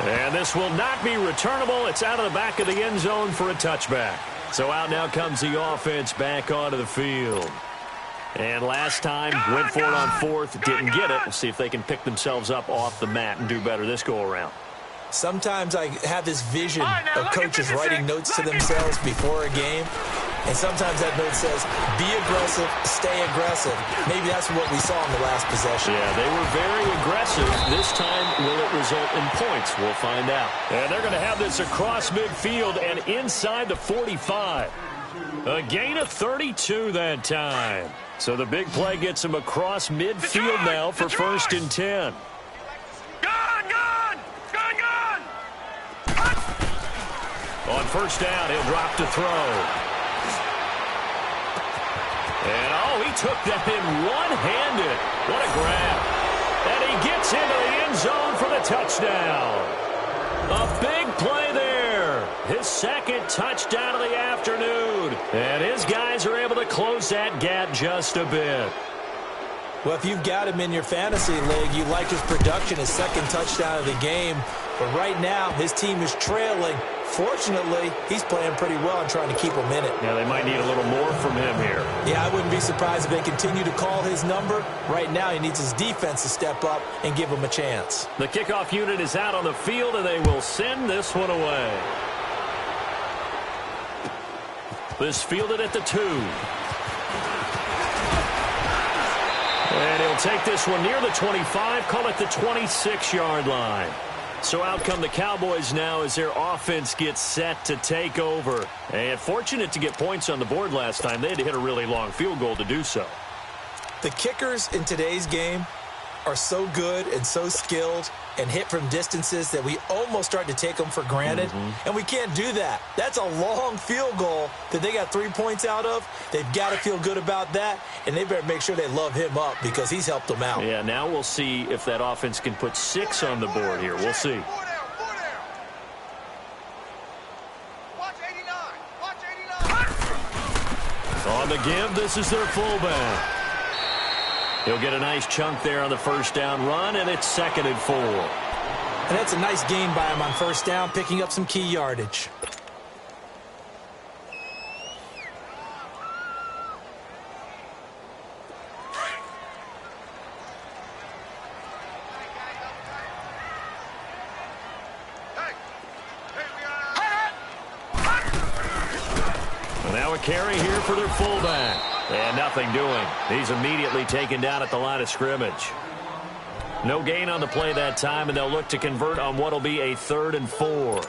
And this will not be returnable. It's out of the back of the end zone for a touchback. So out now comes the offense back onto the field. And last time, went for it on fourth, didn't get it. We'll see if they can pick themselves up off the mat and do better this go-around. Sometimes I have this vision of coaches writing notes to themselves before a game. And sometimes that note says, be aggressive, stay aggressive. Maybe that's what we saw in the last possession. Yeah, they were very aggressive. This time, will it result in points? We'll find out. And they're going to have this across midfield and inside the 45. A gain of 32 that time. So the big play gets him across midfield now for 1st and 10. Gone! On 1st down, he'll drop to throw. And, he took that in one-handed. What a grab. And he gets into the end zone for the touchdown. A big play there. His 2nd touchdown of the afternoon. And his guys are able to close that gap just a bit. Well, if you've got him in your fantasy league, you like his production, his 2nd touchdown of the game. But right now, his team is trailing. Fortunately, he's playing pretty well and trying to keep him in it. Yeah, they might need a little more from him here. Yeah, I wouldn't be surprised if they continue to call his number. Right now, he needs his defense to step up and give him a chance. The kickoff unit is out on the field, and they will send this one away. This fielded at the 2. And he'll take this one near the 25, call it the 26-yard line. So out come the Cowboys now as their offense gets set to take over. And fortunate to get points on the board last time. They had to hit a really long field goal to do so. The kickers in today's game are so good and so skilled and hit from distances that we almost start to take them for granted. And we can't do that. That's a long field goal that they got 3 points out of. They've got to feel good about that, and they better make sure they love him up because he's helped them out. Yeah, now we'll see if that offense can put 6 on the board here. We'll see. Watch 89. On the give, this is their fullback. He'll get a nice chunk there on the 1st down run, and it's 2nd and 4. And that's a nice gain by him on 1st down, picking up some key yardage. And now a carry here for their fullback. And nothing doing. He's immediately taken down at the line of scrimmage. No gain on the play that time, and they'll look to convert on what will be a 3rd and 4.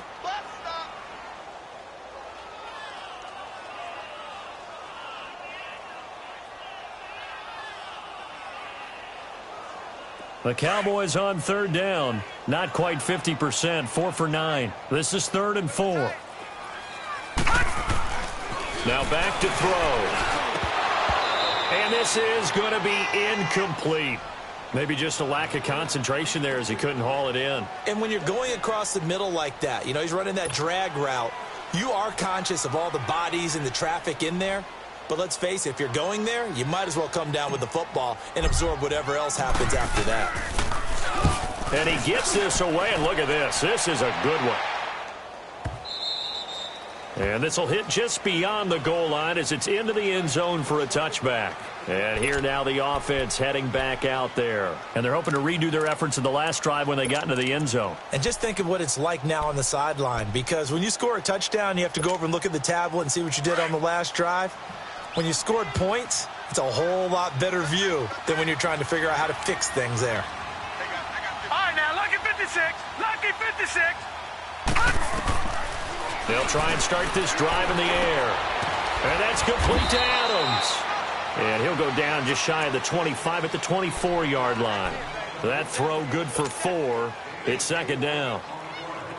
The Cowboys on 3rd down. Not quite 50%, 4 for 9. This is 3rd and 4. Now back to throw. And this is going to be incomplete. Maybe just a lack of concentration there as he couldn't haul it in. And when you're going across the middle like that, you know, he's running that drag route, you are conscious of all the bodies and the traffic in there. But let's face it, if you're going there, you might as well come down with the football and absorb whatever else happens after that. And he gets this away, and look at this. This is a good one. And this will hit just beyond the goal line as it's into the end zone for a touchback. And here now the offense heading back out there. And they're hoping to redo their efforts in the last drive when they got into the end zone. And just think of what it's like now on the sideline, because when you score a touchdown, you have to go over and look at the tablet and see what you did on the last drive. When you scored points, it's a whole lot better view than when you're trying to figure out how to fix things there. All right, now, lucky 56. Lucky 56. They'll try and start this drive in the air. And that's complete to Adams. And he'll go down just shy of the 25 at the 24-yard line. That throw good for 4. It's 2nd down.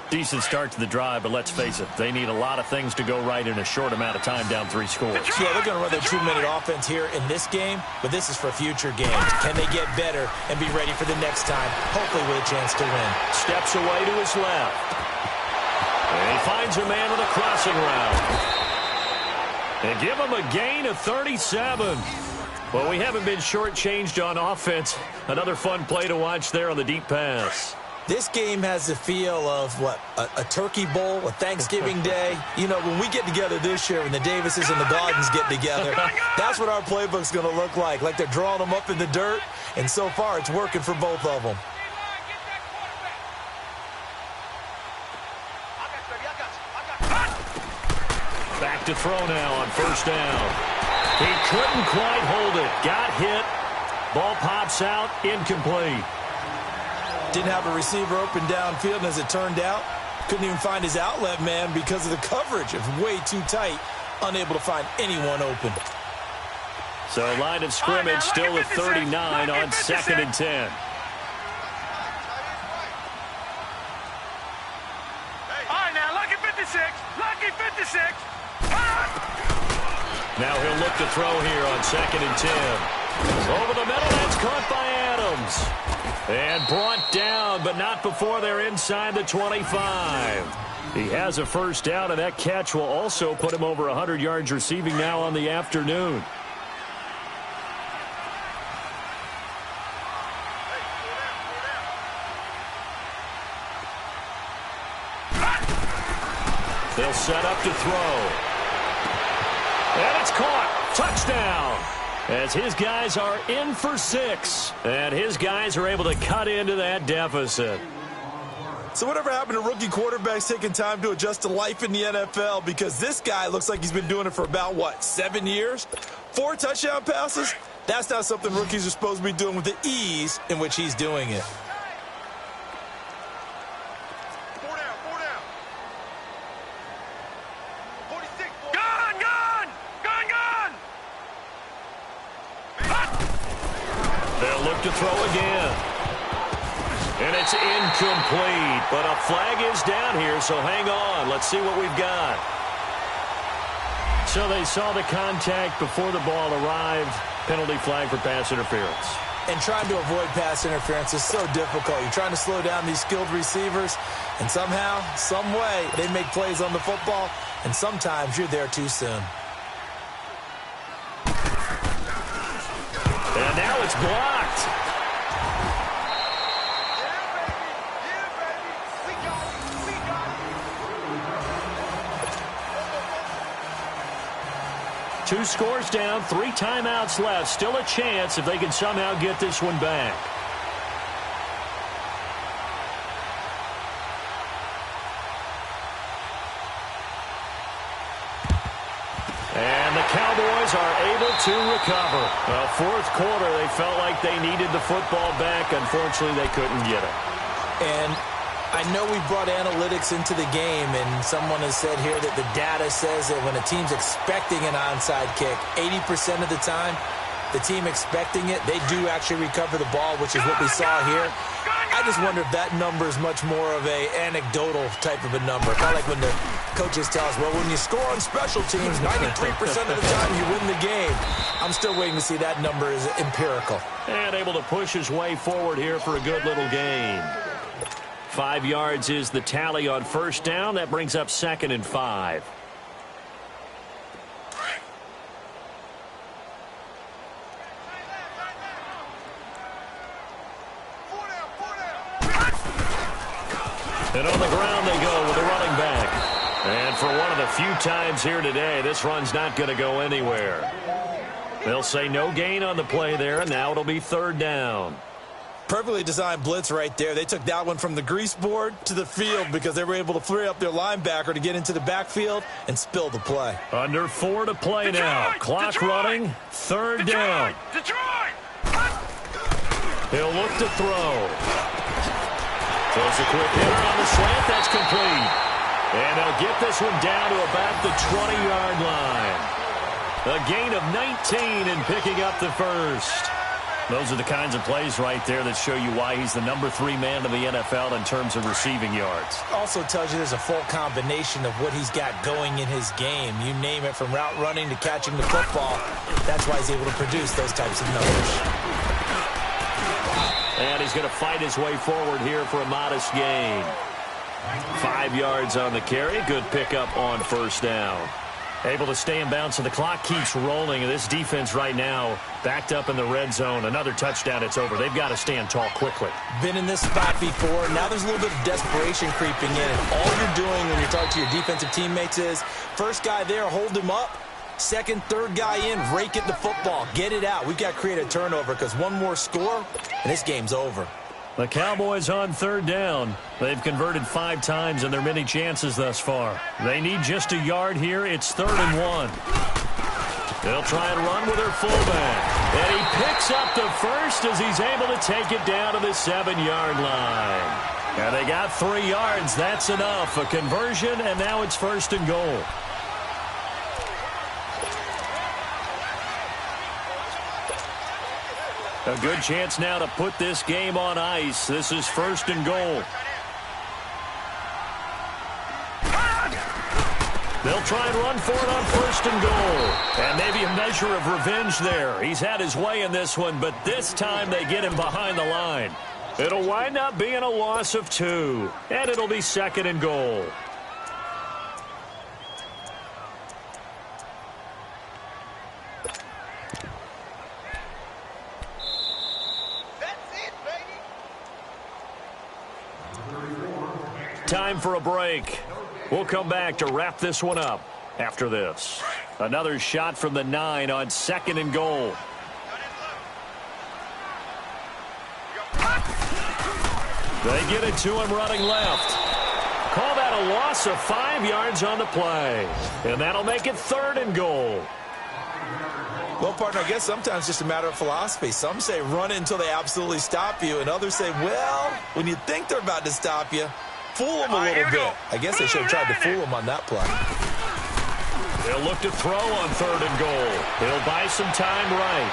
Decent start to the drive, but let's face it, they need a lot of things to go right in a short amount of time down 3 scores. Yeah, they're going to run their 2-minute offense here in this game, but this is for future games. Can they get better and be ready for the next time, hopefully with a chance to win? Steps away to his left. And he finds a man with a crossing route. And give him a gain of 37. Well, we haven't been shortchanged on offense. Another fun play to watch there on the deep pass. This game has the feel of, what, a turkey bowl, a Thanksgiving day. You know, when we get together this year, when the Davises and the Gardens get together, that's what our playbook's going to look like they're drawing them up in the dirt, and so far it's working for both of them. Back to throw now on first down. He couldn't quite hold it. Got hit. Ball pops out, incomplete. Didn't have a receiver open downfield, and as it turned out, couldn't even find his outlet man because of the coverage. It was way too tight, unable to find anyone open. So line of scrimmage still at 39 on 2nd and 10. All right, now, lucky 56. Lucky 56. Now he'll look to throw here on 2nd and 10. Over the middle, that's caught by Adams. And brought down, but not before they're inside the 25. He has a first down, and that catch will also put him over 100 yards receiving now on the afternoon. They'll set up to throw. And it's caught. Touchdown. As his guys are in for 6. And his guys are able to cut into that deficit. So whatever happened to rookie quarterbacks taking time to adjust to life in the NFL? Because this guy looks like he's been doing it for about, 7 years? 4 touchdown passes? That's not something rookies are supposed to be doing with the ease in which he's doing it. To throw again. And it's incomplete, but a flag is down here, so hang on. Let's see what we've got. So they saw the contact before the ball arrived. Penalty flag for pass interference. And trying to avoid pass interference is so difficult. You're trying to slow down these skilled receivers, and somehow, some way, they make plays on the football, and sometimes you're there too soon. And now it's blocked. Two scores down, 3 timeouts left. Still a chance if they can somehow get this one back. And the Cowboys are able to recover. Well, fourth quarter, they felt like they needed the football back. Unfortunately, they couldn't get it. And I know we brought analytics into the game, and someone has said here that the data says that when a team's expecting an onside kick, 80% of the time, the team expecting it, they do actually recover the ball, which is what we saw here. I just wonder if that number is much more of a anecdotal type of a number. Kind of like when the coaches tell us, well, when you score on special teams, 93% of the time you win the game. I'm still waiting to see that number is empirical. And able to push his way forward here for a good little gain. 5 yards is the tally on first down. That brings up 2nd and 5. And on the ground they go with a running back. And for one of the few times here today, this run's not going to go anywhere. They'll say no gain on the play there, and now it'll be 3rd down. Perfectly designed blitz right there. They took that one from the grease board to the field because they were able to free up their linebacker to get into the backfield and spill the play. Under 4 to play now. Clock running. 3rd down. He'll look to throw. Throws a quick hitter on the slant. That's complete. And they'll get this one down to about the 20-yard line. A gain of 19 and picking up the first. Those are the kinds of plays right there that show you why he's the number 3 man in the NFL in terms of receiving yards. Also tells you there's a full combination of what he's got going in his game. You name it, from route running to catching the football. That's why he's able to produce those types of numbers. And he's going to fight his way forward here for a modest gain. 5 yards on the carry. Good pickup on first down. Able to stay in bounds, so the clock keeps rolling. And this defense right now backed up in the red zone. Another touchdown, it's over. They've got to stand tall quickly. Been in this spot before. Now there's a little bit of desperation creeping in. All you're doing when you're talking to your defensive teammates is, first guy there, hold him up. Second, third guy in, rake at the football. Get it out. We've got to create a turnover because one more score, and this game's over. The Cowboys on third down. They've converted 5 times in their many chances thus far. They need just a yard here. It's 3rd and 1. They'll try and run with their fullback. And he picks up the first as he's able to take it down to the 7-yard line. And they got 3 yards. That's enough. A conversion, and now it's 1st and goal. A good chance now to put this game on ice. This is 1st and goal. They'll try and run for it on 1st and goal. And maybe a measure of revenge there. He's had his way in this one, but this time they get him behind the line. It'll wind up being a loss of 2. And it'll be 2nd and goal. Time for a break. We'll come back to wrap this one up after this. Another shot from the 9 on 2nd and goal. They get it to him running left. Call that a loss of 5 yards on the play. And that'll make it 3rd and goal. Well, partner, I guess sometimes it's just a matter of philosophy. Some say run it until they absolutely stop you, and others say, well, when you think they're about to stop you, fool them a little bit. I guess they should have tried to fool them on that play. They'll look to throw on 3rd and goal. He'll buy some time right.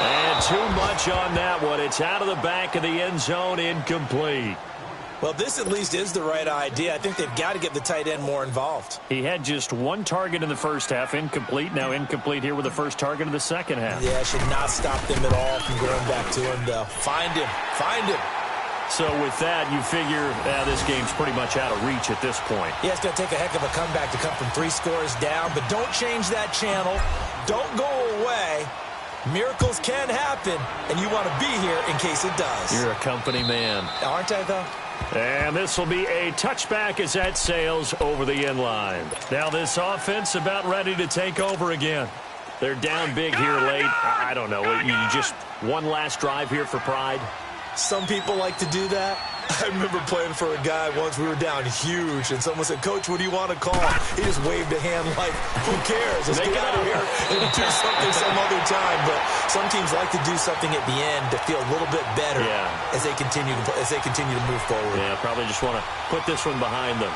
And too much on that one. It's out of the back of the end zone, incomplete. Well, this at least is the right idea. I think they've got to get the tight end more involved. He had just 1 target in the first half, incomplete. Now incomplete here with the first target of the second half. Yeah, should not stop them at all from going back to him, though. Find him. Find him. So with that, you figure this game's pretty much out of reach at this point. Yeah, it's going to take a heck of a comeback to come from 3 scores down, but don't change that channel. Don't go away. Miracles can happen, and you want to be here in case it does. You're a company man. Aren't I, though? And this will be a touchback as that sails over the end line. Now this offense about ready to take over again. They're down big here late. I don't know. You just one last drive here for pride? Some people like to do that. I remember playing for a guy once. We were down huge, and someone said, Coach, what do you want to call? He just waved a hand like, who cares? Let's get out of here and do something some other time. But some teams like to do something at the end to feel a little bit better as they continue to move forward. Yeah, probably just want to put this one behind them.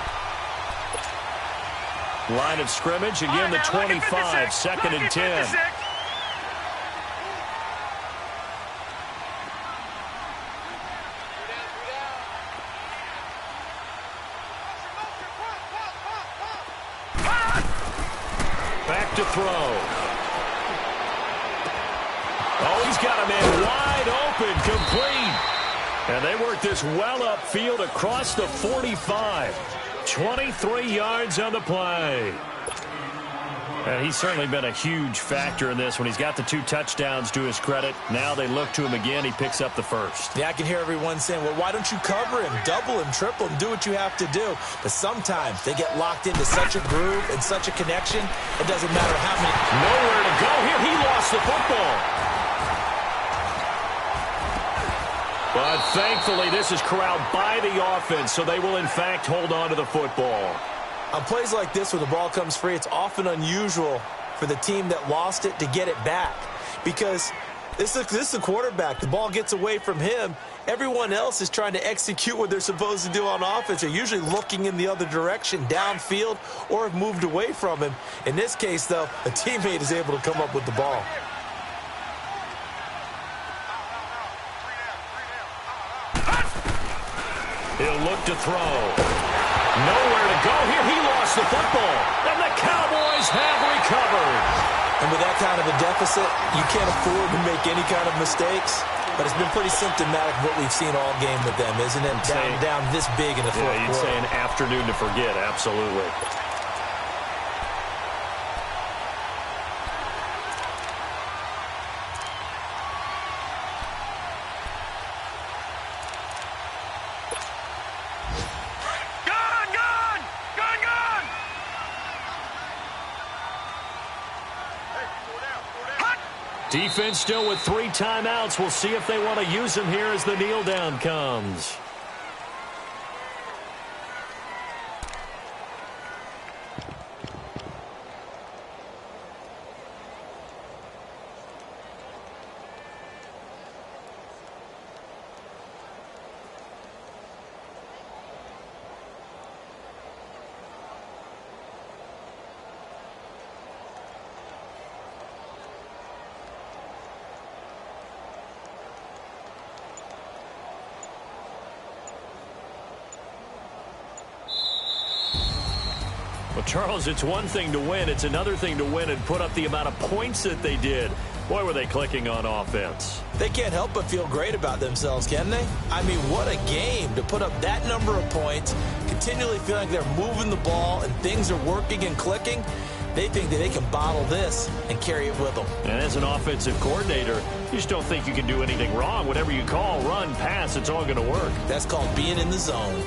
Line of scrimmage, again the 25, 2nd and 10. Back to throw. Oh, he's got a man wide open, complete. And they work this well upfield across the 45. 23 yards on the play. And he's certainly been a huge factor in this when he's got the 2 touchdowns to his credit. Now they look to him again. He picks up the first. Yeah, I can hear everyone saying, well, why don't you cover him, double him, triple him, do what you have to do. But sometimes they get locked into such a groove and such a connection, it doesn't matter how many. Nowhere to go here. He lost the football. But thankfully, this is corralled by the offense, so they will, in fact, hold on to the football. On plays like this where the ball comes free, it's often unusual for the team that lost it to get it back. Because this is the quarterback. The ball gets away from him. Everyone else is trying to execute what they're supposed to do on offense. They're usually looking in the other direction, downfield, or have moved away from him. In this case, though, a teammate is able to come up with the ball. He'll look to throw. Nowhere to go here. He lost the football. And the Cowboys have recovered. And with that kind of a deficit, you can't afford to make any kind of mistakes. But it's been pretty symptomatic of what we've seen all game with them, isn't it? Down this big in the fourth quarter. You'd say an afternoon to forget, absolutely. Defense still with 3 timeouts. We'll see if they want to use them here as the kneel down comes. Well, Charles, it's one thing to win. It's another thing to win and put up the amount of points that they did. Boy, were they clicking on offense. They can't help but feel great about themselves, can they? I mean, what a game to put up that number of points, continually feeling like they're moving the ball and things are working and clicking. They think that they can bottle this and carry it with them. And as an offensive coordinator, you just don't think you can do anything wrong. Whatever you call, run, pass, it's all going to work. That's called being in the zone.